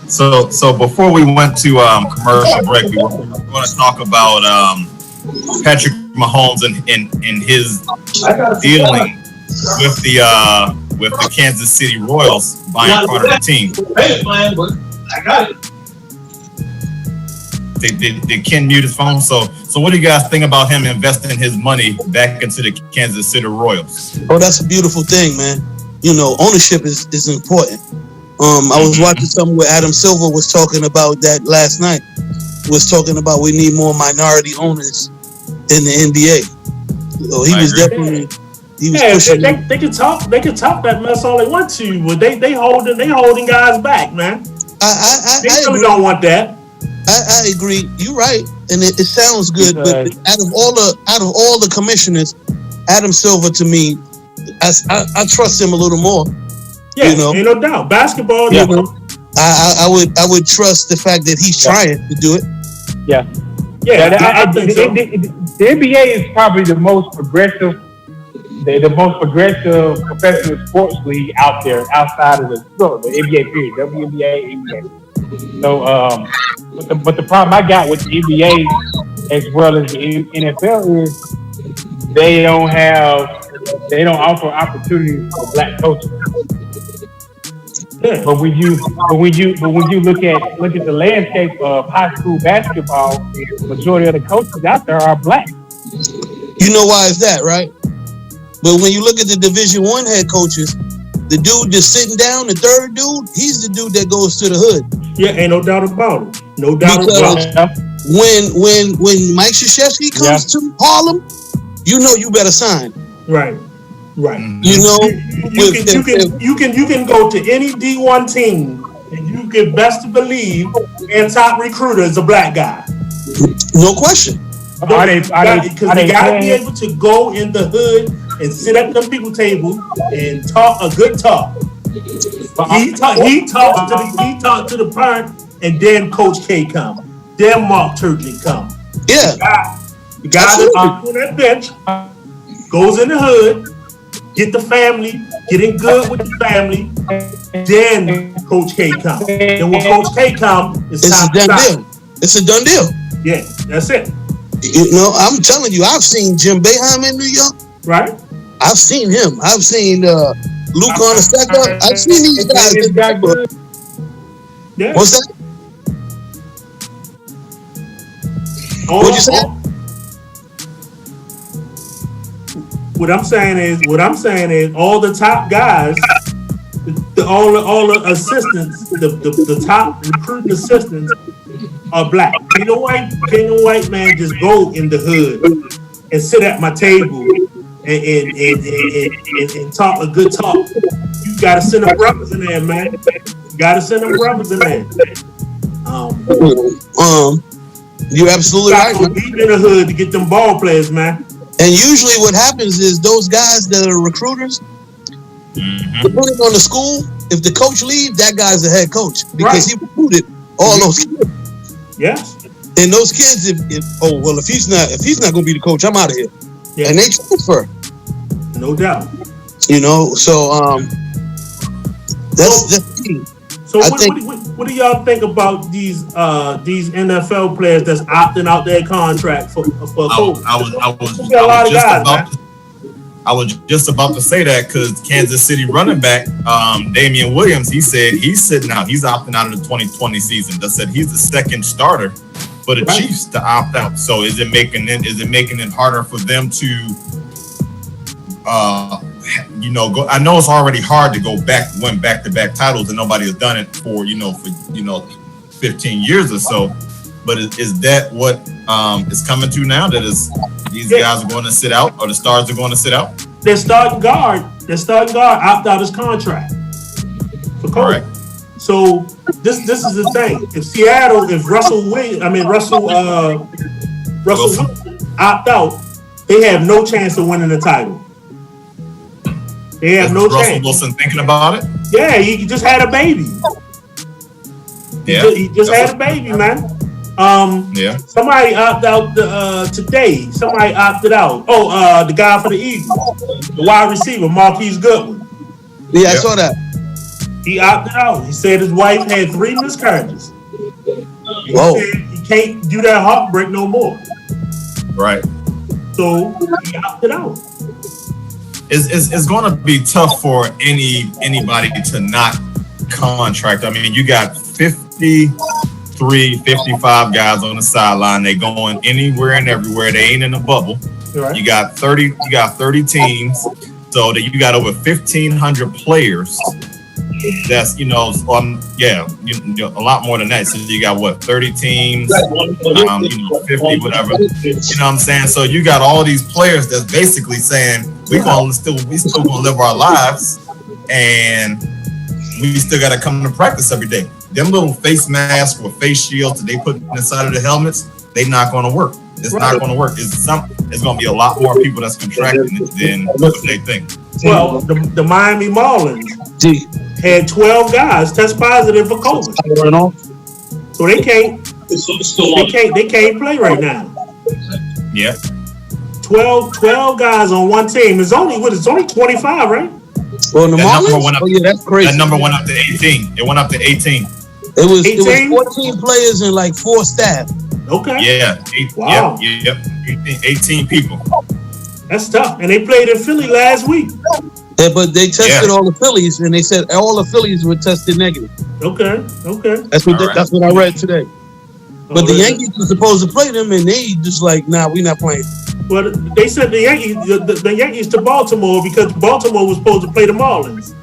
So before we went to commercial break, we were going to talk about Patrick Mahomes and his dealing with the Kansas City Royals buying part of the team. I got it. Did Ken mute his phone? So what do you guys think about him investing his money back into the Kansas City Royals? Oh, that's a beautiful thing, man. Ownership is important. I was watching something where Adam Silver was talking about that last night. Was talking about we need more minority owners in the NBA. He was pushing. They can talk that mess all they want to, but they holding guys back, man. I really don't want that. I agree. You're right, and it sounds good. But out of all the commissioners, Adam Silver to me, I trust him a little more. Yeah, ain't no doubt. Basketball, I would trust the fact that he's trying to do it. Yeah. I think so. The NBA is probably the most progressive professional sports league out there, outside of the NBA period, WNBA, NBA. So, but the problem I got with the NBA as well as the NFL is they don't offer opportunities for black coaches. Yeah. But when you look at the landscape of high school basketball, the majority of the coaches out there are black. You know why is that, right? But when you look at the Division I head coaches, the dude that's sitting down, the third dude, he's the dude that goes to the hood. Yeah, ain't no doubt about it. No doubt about it. When Mike Krzyzewski comes to Harlem, you better sign. Right. Right. You know, You can go to any D1 team and you can best believe their top recruiter is a black guy. no question. Because you gotta be able to go in the hood and sit at them people table and talk a good talk. He talked to the parent, and then Coach K come. Then Mark Turgeon come. Yeah. The guy that's on that bench goes in the hood, get the family, getting good with the family. Then Coach K come. And when Coach K come, it's time a done deal. It's a done deal. Yeah, that's it. You know, I'm telling you, I've seen Jim Boeheim in New York. Right. I've seen him. I've seen Luke Onaseka. I've seen these guys. Yeah. What's that? What'd you say? What I'm saying is all the top guys, all the assistants, the top recruiting assistants are black. Can a white man just go in the hood and sit at my table and talk a good talk? You gotta send them brothers in there, man. You gotta send them brothers in there. You're absolutely right. Deep in the hood to get them ball players, man. And usually what happens is those guys that are recruiters, depending on the school, if the coach leaves, that guy's the head coach because he recruited all those kids. Yes. And those kids, if he's not going to be the coach, I'm out of here. Yeah. And they transfer. No doubt. You know, so that's key. So what do y'all think about these NFL players that's opting out their contract for COVID? I was just about to say that because Kansas City running back Damian Williams, he said he's sitting out. He's opting out of the 2020 season. They said he's the second starter for the Chiefs to opt out. So is it making it harder for them to go? I know it's already hard to win back-to-back titles, and nobody has done it for 15 years or so. But is that what is coming to now? That is, these guys are going to sit out, or the stars are going to sit out? Their starting guard opt out his contract for COVID. Correct. So this is the thing. If Russell Wilson opt out, they have no chance of winning the title. They have no chance. Russell Wilson thinking about it? Yeah, he just had a baby. Yeah, he just had a baby, man. Somebody opted out today. Somebody opted out. The guy for the Eagles, the wide receiver, Marquise Goodwin. Yeah, I saw that. He opted out. He said his wife had 3 miscarriages. He said he can't do that heartbreak no more. Right. So he opted out. It's going to be tough for anybody to not contract. I mean, you got 53, 55 guys on the sideline. They going anywhere and everywhere. They ain't in a bubble. Right. You got 30 teams. So that you got over 1,500 players. That's a lot more than that. So you got 30 teams, 50, whatever. You know what I'm saying? So you got all these players that's basically saying we still gonna live our lives, and we still gotta come to practice every day. Them little face masks or face shields that they put inside of the helmets, they not gonna work. It's not gonna work. It's gonna be a lot more people that's contracting it than what they think. Well, the Miami Marlins had 12 guys test positive for COVID, so they can't play right now. Yeah, 12 guys on one team. It's only 25, right? Well, the Marlins. That's crazy. That number went up to 18. It went up to 18. It was 14 players and like 4 staff. Okay. Yeah. Wow. Yep. 18 people. That's tough. And they played in Philly last week. Yeah, but they tested all the Phillies, and they said all the Phillies were tested negative. Okay. That's what I read today. But the Yankees were supposed to play them, and they just like, nah, we're not playing. Well, they sent the Yankees to Baltimore because Baltimore was supposed to play the Marlins.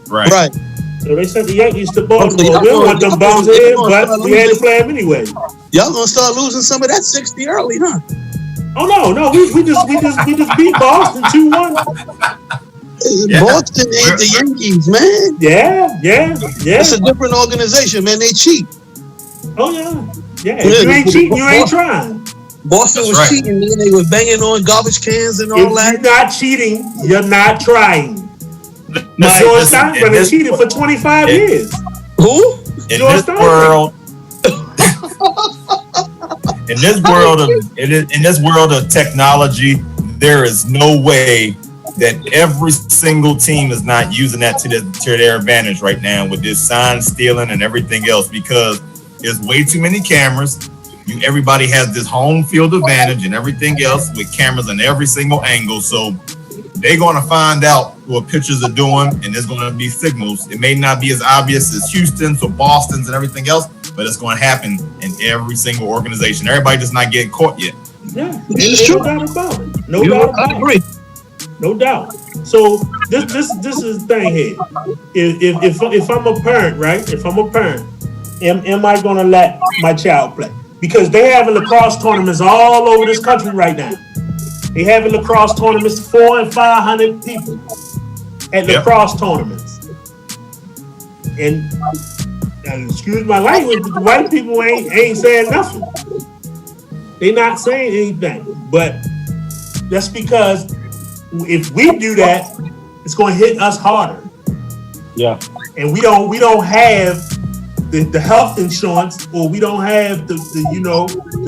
Right. So they sent the Yankees to Baltimore. We don't want them bums in, but we had to play them anyway. Y'all gonna start losing some of that 60 early, huh? Oh no, we just beat Boston 2-1. Yeah. Boston ain't the Yankees, man. Yeah. It's a different organization, man. They cheat. Oh yeah. Yeah. If you Yeah, ain't cheating, you ain't trying. Boston That's was right. cheating, man. They were banging on garbage cans and all If you're that. not cheating, you're not trying. Mike, George Listen, Steinbrenner cheated for 25 in, years. who? in George this Steinbrenner. world, in this world of technology, there is no way that every single team is not using that to their advantage right now with this sign stealing and everything else, because there's way too many cameras. Everybody has this home field advantage and everything else with cameras in every single angle. So they're going to find out what pitchers are doing, and there's going to be signals. It may not be as obvious as Houston's or Boston's and everything else, but it's going to happen in every single organization. Everybody just not getting caught yet. Yeah, ain't no doubt about it. No doubt I about agree. it. No doubt. So this is the thing here. If I'm a parent, right? If I'm a parent, am I going to let my child play? Because they having lacrosse tournaments all over this country right now. They having lacrosse tournaments, 400 and 500 people at lacrosse tournaments. And excuse my language, but the white people ain't saying nothing. They not saying anything. But that's because if we do that, it's going to hit us harder. Yeah. And we don't have the health insurance, or we don't have the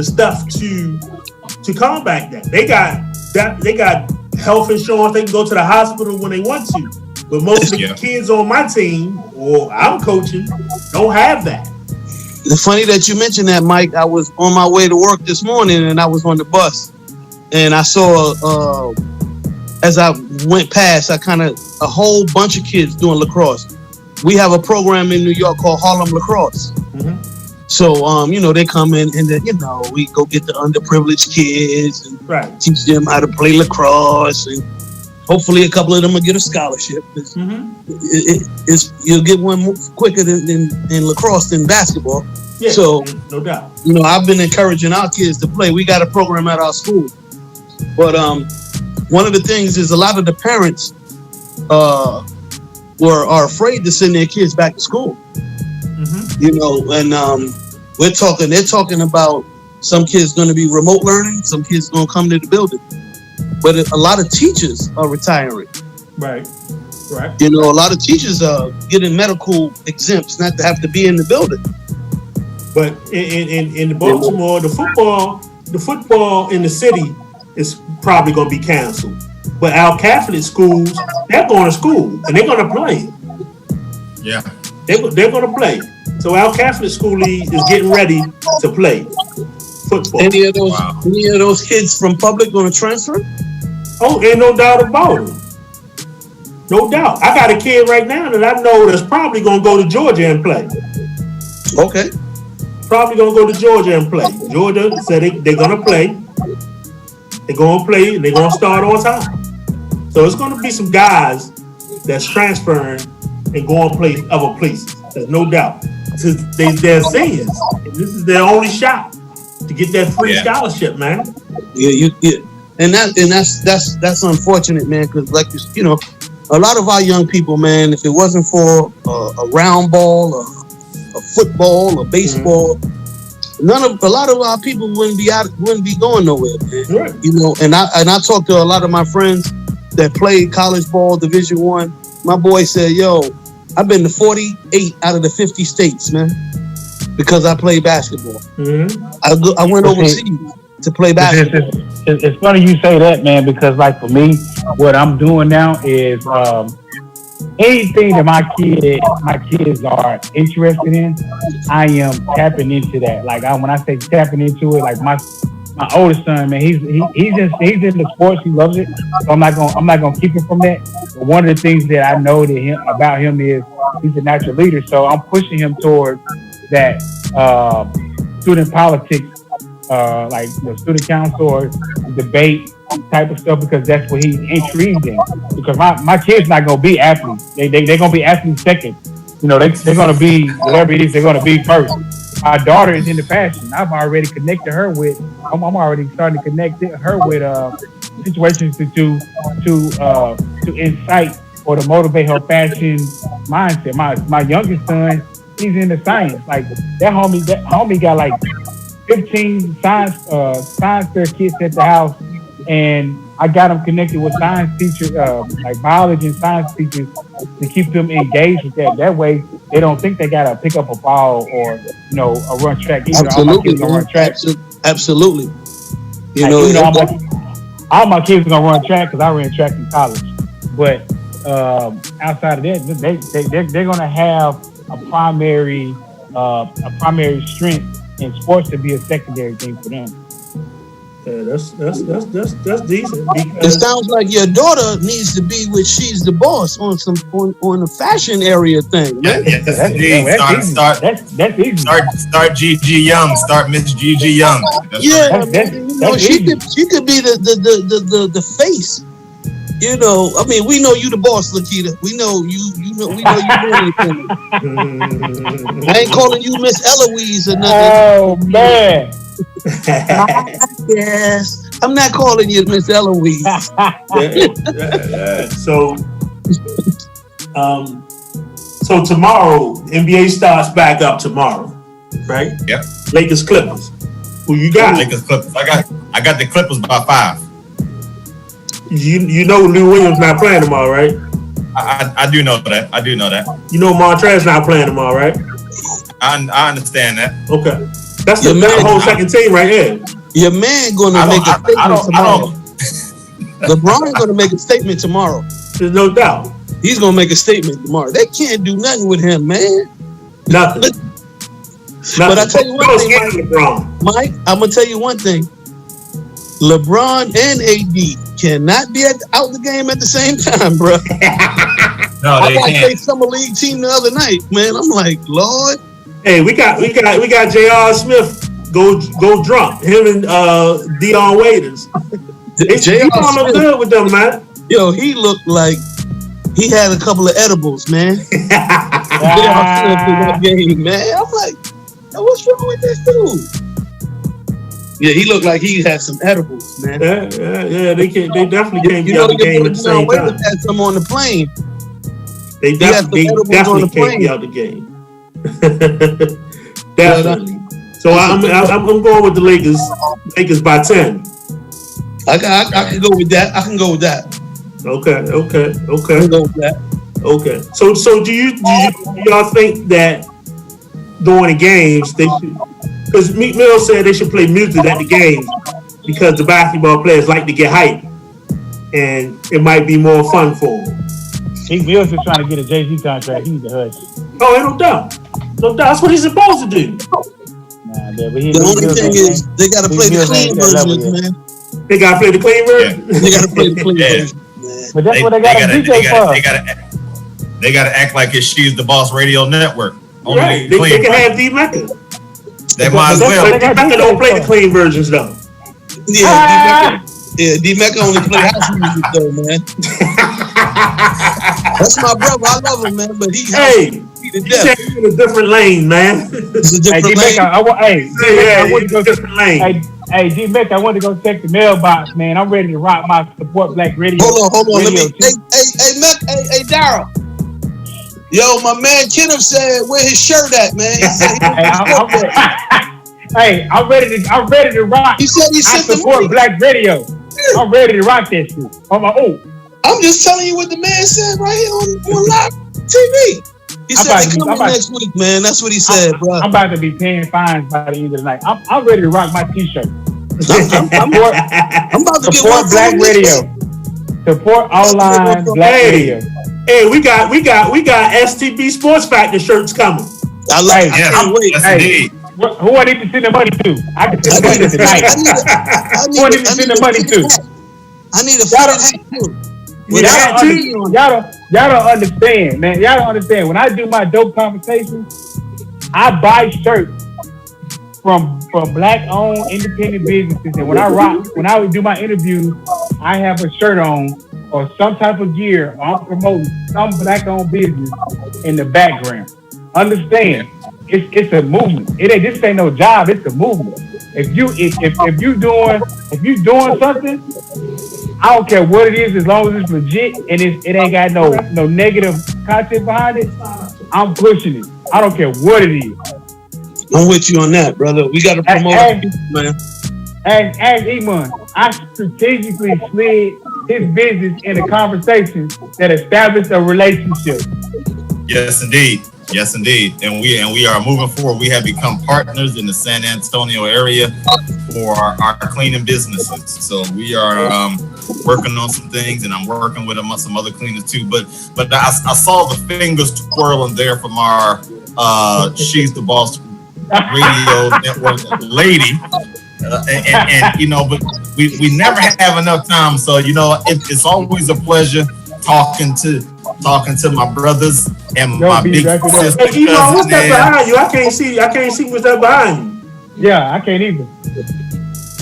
stuff to combat that. They got health insurance. They can go to the hospital when they want to. But most of the kids on my team, or I'm coaching, don't have that. It's funny that you mentioned that, Mike. I was on my way to work this morning, and I was on the bus, and I saw as I went past, a whole bunch of kids doing lacrosse. We have a program in New York called Harlem Lacrosse. Mm-hmm. So, they come in and then, we go get the underprivileged kids and teach them how to play lacrosse. And hopefully a couple of them will get a scholarship. You'll get one quicker than lacrosse than basketball. Yeah, so, no doubt. I've been encouraging our kids to play. We got a program at our school. But one of the things is a lot of the parents are afraid to send their kids back to school. Mm-hmm. And they're talking about some kids going to be remote learning, some kids going to come to the building. But a lot of teachers are retiring. Right. A lot of teachers are getting medical exempts not to have to be in the building. But in Baltimore, the football in the city is probably going to be canceled. But our Catholic schools, they're going to school and they're going to play. Yeah. They're going to play. So our Catholic school league is getting ready to play football. Any of those kids from public going to transfer? Oh, ain't no doubt about it. No doubt. I got a kid right now that I know that's probably going to go to Georgia and play. Okay. Probably going to go to Georgia and play. Georgia said they're going to play. They're going to play and they're going to start on time. So it's going to be some guys that's transferring and going to play other places. There's no doubt. They're seniors. And this is their only shot to get that free scholarship, man. Yeah. And that's unfortunate, man, because a lot of our young people, man, if it wasn't for a round ball, a football, or baseball, a lot of our people wouldn't be going nowhere, man. Right. And I talked to a lot of my friends that played college ball, Division I. My boy said, "Yo, I've been to 48 out of the 50 states, man, because I played basketball. Mm-hmm. I went overseas to play basketball." It's funny you say that, man, because like for me, what I'm doing now is anything that my kids are interested in, I am tapping into that. Like when I say tapping into it, like my oldest son, man, he's in the sports, he loves it. So I'm not gonna keep him from that. But one of the things that I know about him is he's a natural leader. So I'm pushing him towards that student politics, like the student council or debate type of stuff, because that's what he's intrigued in. Because my kid's not gonna be athletes. They're gonna be athletes second. They're gonna be whatever it is they're gonna be first. my daughter is into fashion. I've already connected her with. I'm already starting to connect her with situations to incite or to motivate her fashion mindset. My youngest son, he's into science. Like that homie got like 15 science fair kids at the house, and I got him connected with science teachers, like biology and science teachers, to keep them engaged with that. That way, they don't think they gotta pick up a ball or run track. Even though all my Absolutely, kids gonna man. run track, Absolutely. You like know, even though all my kids are gonna run track because I ran track in college. But outside of that, they're gonna have a primary strength in sports to be a secondary thing for them. Yeah, that's decent it because sounds like your daughter needs to be with She's the Boss on the fashion area thing, man. Yes, That's indeed. easy. That's easy. Start Gigi Young. Start Miss Gigi Young. That's Yeah, right. That's man. that's She easy. could be the face. I mean, we know you the boss, Lakita. We know we know you doing anything. I ain't calling you Miss Eloise or nothing. Oh man. Yes, I'm not calling you Miss Eloise. so so tomorrow NBA starts back up tomorrow, right? Yep. Lakers Clippers. Who you got? Lakers Clippers. I got the Clippers by 5. You know Lou Williams not playing tomorrow, right? I do know that. I do know that. You know Montrezl not playing tomorrow, right? I understand that. Okay. That's the whole second team right here. Your man gonna make a statement tomorrow. LeBron gonna make a statement tomorrow. There's no doubt. He's gonna make a statement tomorrow. They can't do nothing with him, man. Nothing. But I tell you one thing, Mike, I'm gonna tell you one thing. LeBron and AD cannot be out the game at the same time, bro. No, I they watched can't. a summer league team the other night, man. I'm like, Lord. hey, we got J.R. Smith go drunk. Him and Dion Waiters. J.R. look good with them, man. Yo, he looked like he had a couple of edibles, man. J.R. Smith in that game, man. I'm like, what's wrong with this dude? Yeah, he looked like he had some edibles, man. Yeah. They definitely can't be out the game at the same time. Had some on the plane. They definitely can't be out the game. Definitely. So I'm going with the Lakers. Lakers by 10. I can go with that. I can go with that. Okay. I can go with that. Okay. So do y'all think that during the games they should? Because Meek Mill said they should play music at the games because the basketball players like to get hyped, and it might be more fun for them. Meek Mill's just trying to get a Jay-Z contract. He needs to hush. Oh, no doubt. That's what he's supposed to do. Nah, but the only thing is they got to play the clean versions, man. They got to play the clean version. Yeah. They got to play the clean version, man. But that's what they got to DJ for. They got to act like it's She's the Boss Radio Network. Right. They can have D Mecca. They might as well. But D Mecca don't play the clean versions though. Yeah, D Mecca only play house music though, man. That's my brother. I love him, man. But he's in a different lane, man. It's a different lane. I want to go different lane. Hey, D Mecca, I want to go check the mailbox, man. I'm ready to rock my Support Black Radio. Hold on. Hey, Daryl. Yo, my man Kenneth said, "Where his shirt at, man?" He said, I'm ready to rock. He said he sent Support Black Radio. I'm ready to rock that shit. I'm just telling you what the man said right here on live TV. He said they coming next week, man. That's what he said, bro. I'm about to be paying fines by the end of the night. I'm ready to rock my T-shirt. I'm about to Support get Black Radio. Support online Black Radio. Hey, we got STB Sports Factor shirts coming. I like it. I can't wait. Hey, who I need to send the money to? I can send the money tonight. Who I need to send the money to? I need a hat too. Y'all don't understand, man. Y'all don't understand. When I do my dope conversations, I buy shirts from black-owned independent businesses, and when I do my interviews, I have a shirt on or some type of gear, or I'm promoting some black-owned business in the background. Understand, it's a movement. This ain't no job. It's a movement. If you doing something, I don't care what it is, as long as it's legit and it ain't got no negative content behind it. I'm pushing it. I don't care what it is. I'm with you on that, brother. We got to promote it, man. And Iman, I strategically slid his business in a conversation that established a relationship. Yes, indeed. Yes, indeed. And we are moving forward. We have become partners in the San Antonio area for our cleaning businesses. So we are working on some things, and I'm working with some other cleaners too. But I saw the fingers twirling there from our She's the Boss radio network lady. And you know, but we never have enough time. So you know, it's always a pleasure talking to my brothers and my big sisters. Hey, Emo, what's that behind you? I can't see what's that behind you. Yeah, I can't either.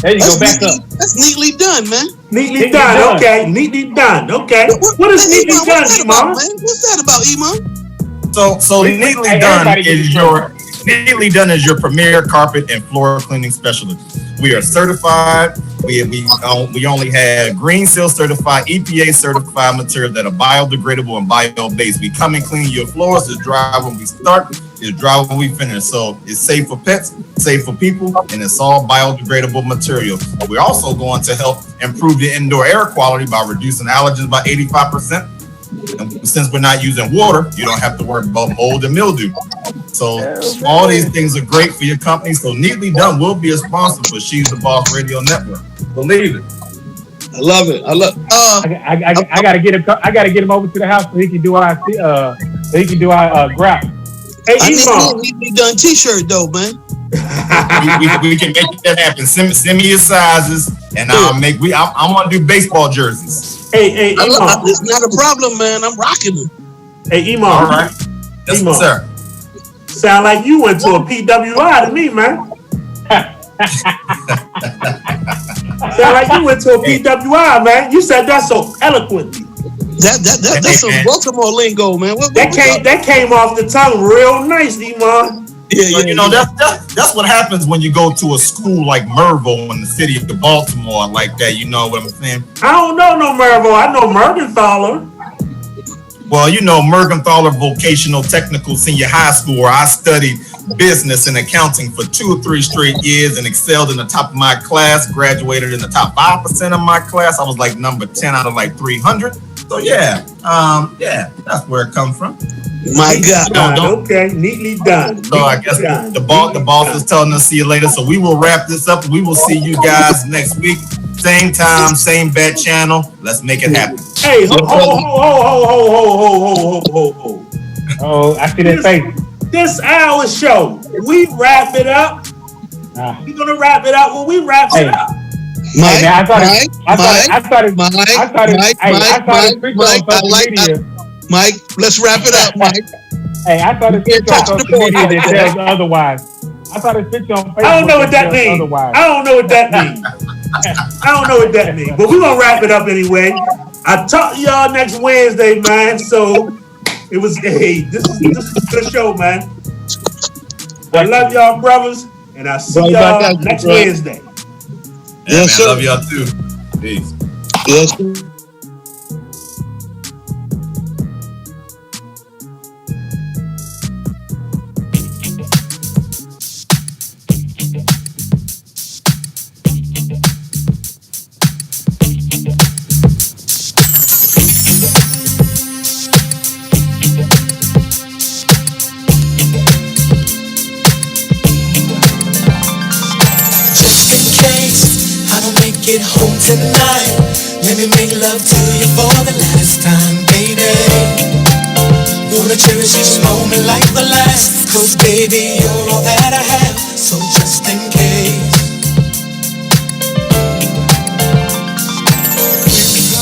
There you go, back up. That's neatly done, man. Neatly done. Okay, neatly done. Okay. What is neatly done, Emo? What's that about, Emo? So neatly done is your premier carpet and floor cleaning specialist. We are certified. We only have Green Seal certified, EPA certified material that are biodegradable and bio-based. We come and clean your floors. It's dry when we start. It's dry when we finish. So it's safe for pets, safe for people, and it's all biodegradable material. We're also going to help improve the indoor air quality by reducing allergens by 85%. And since we're not using water, you don't have to worry about mold and mildew. So all these things are great for your company. So Neatly Done will be a sponsor for She's the Boss Radio Network. Believe it. I love it. I gotta get him. I gotta get him over to the house so he can do our graph. Hey, I need a Neatly Done T-shirt though, man. we can make that happen. Send me your sizes, and I'm gonna do baseball jerseys. Hey, Emo. It's not a problem, man. I'm rocking them. Hey, Emo. All right. Yes, Emo. Sir. Sound like you went to a PWI to me, man. Sound like you went to a PWI, man. You said that so eloquently. That's some Baltimore lingo, man. That came off the tongue real nice, Emo. Yeah, you know, that's what happens when you go to a school like Mervo in the city of Baltimore like that. You know what I'm saying? I don't know no Mervo. I know Mergenthaler. Well, you know, Mergenthaler Vocational Technical Senior High School, where I studied business and accounting for 2 or 3 straight years and excelled in the top of my class, graduated in the top 5% of my class. I was like number 10 out of like 300. So yeah, that's where it comes from. My God. Okay, neatly done. So I guess the boss is telling us see you later. So we will wrap this up. We will see you guys next week. Same time, same bat channel. Let's make it happen. Hey, ho. Oh, I see that face. This hour show, we wrap it up. We're gonna wrap it up when we wrap it up. Mike, I started Mike, let's wrap it up, Mike. Hey, I thought it's on social media that tells otherwise. I thought it's picture on Facebook. I don't know what that means. I don't know what that means. But we're gonna wrap it up anyway. I talk to y'all next Wednesday, man. So this is a good show, man. I love y'all, brothers, and I'll see y'all next Wednesday. Yeah, yes, man, I love y'all too. Peace. Yes. Get home tonight. Let me make love to you for the last time, baby. Wanna cherish each moment like the last. 'Cause baby, you're all that I have. So just in case.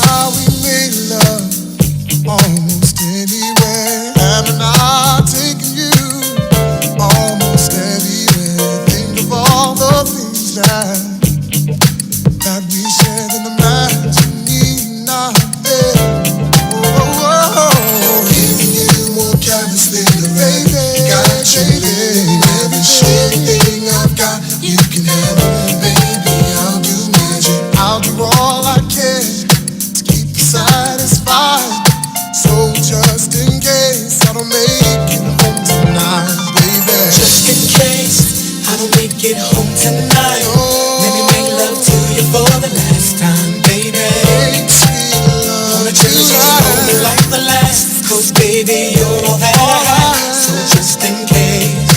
How we made love almost anywhere. Haven't I taken you almost everywhere? Think of all the things that we shared in the night, you need not there. Oh, giving you more chemistry, baby. Got you, baby. make it home tonight. Let me make love to you for the last time, baby. Wanna cherish each moment like the last, 'cause baby, you're all that I have. So just in case,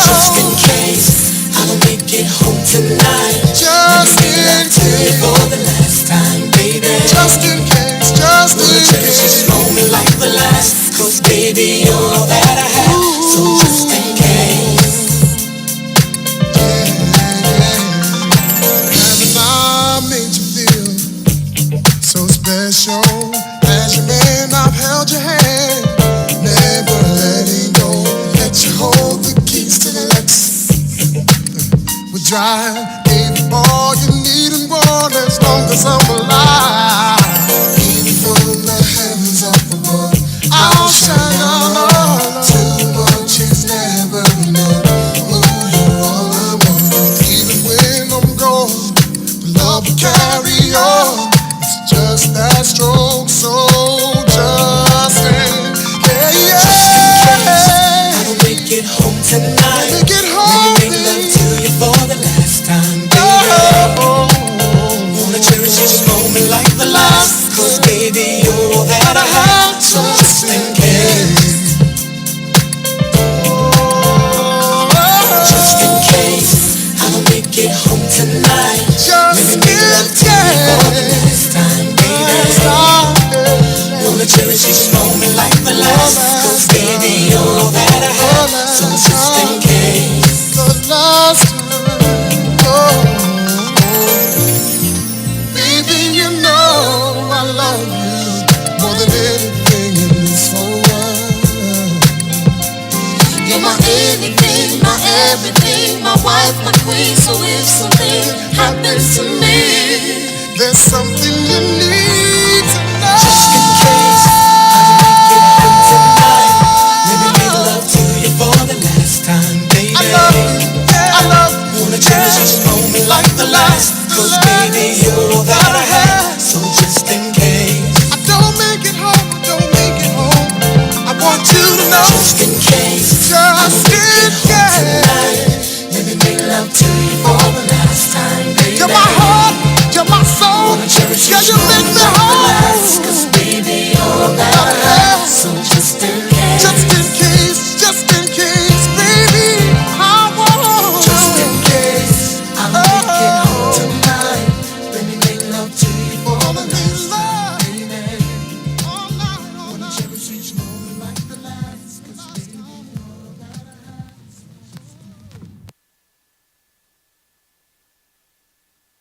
just in case I don't make it home tonight. Let me make love to you for the last time, baby. Just in case, just in Wanna cherish each moment like the last, 'cause baby, you're all that I have. So just in case. Haven't I made you feel so special? As your man, I've held your hand, never letting go. Let you hold the keys to the Lex. We'll drive, gave you all you need and want as long as I'm alive. Even from the heavens up above, I'll shine on all. Too much is never enough. Ooh, you're all I want. Even when I'm gone, the love will carry on. It's just that strong, so just in case. Just in case I don't make it home tonight. Make it home, let me make love to you for the last time, baby. Wanna cherish each moment like the last, 'cause baby, you're all that I have. So just in case, just in case I don't make it home tonight. Let me make love to you for the last time, baby. Wanna cherish each moment like the last, 'cause baby, you're all that I have. So just in case, the last time. Oh, baby, you know I love you more than anything in this whole world. you're my anything, my everything, my wife, my queen. So if something happens to me, There's something you need to know. just in case I don't make it home tonight, let me make love to you for the last time, baby. I love you, yeah, I love you. Wanna cherish each moment like the last, 'cause baby, you're all that I have. So just in case, I don't make it home, I don't make it home. I want you to know. just in case Just in case. tonight, let me make love to you for the last time, baby. You're my heart, you're my soul. Wanna cherish Yeah, each you make me moment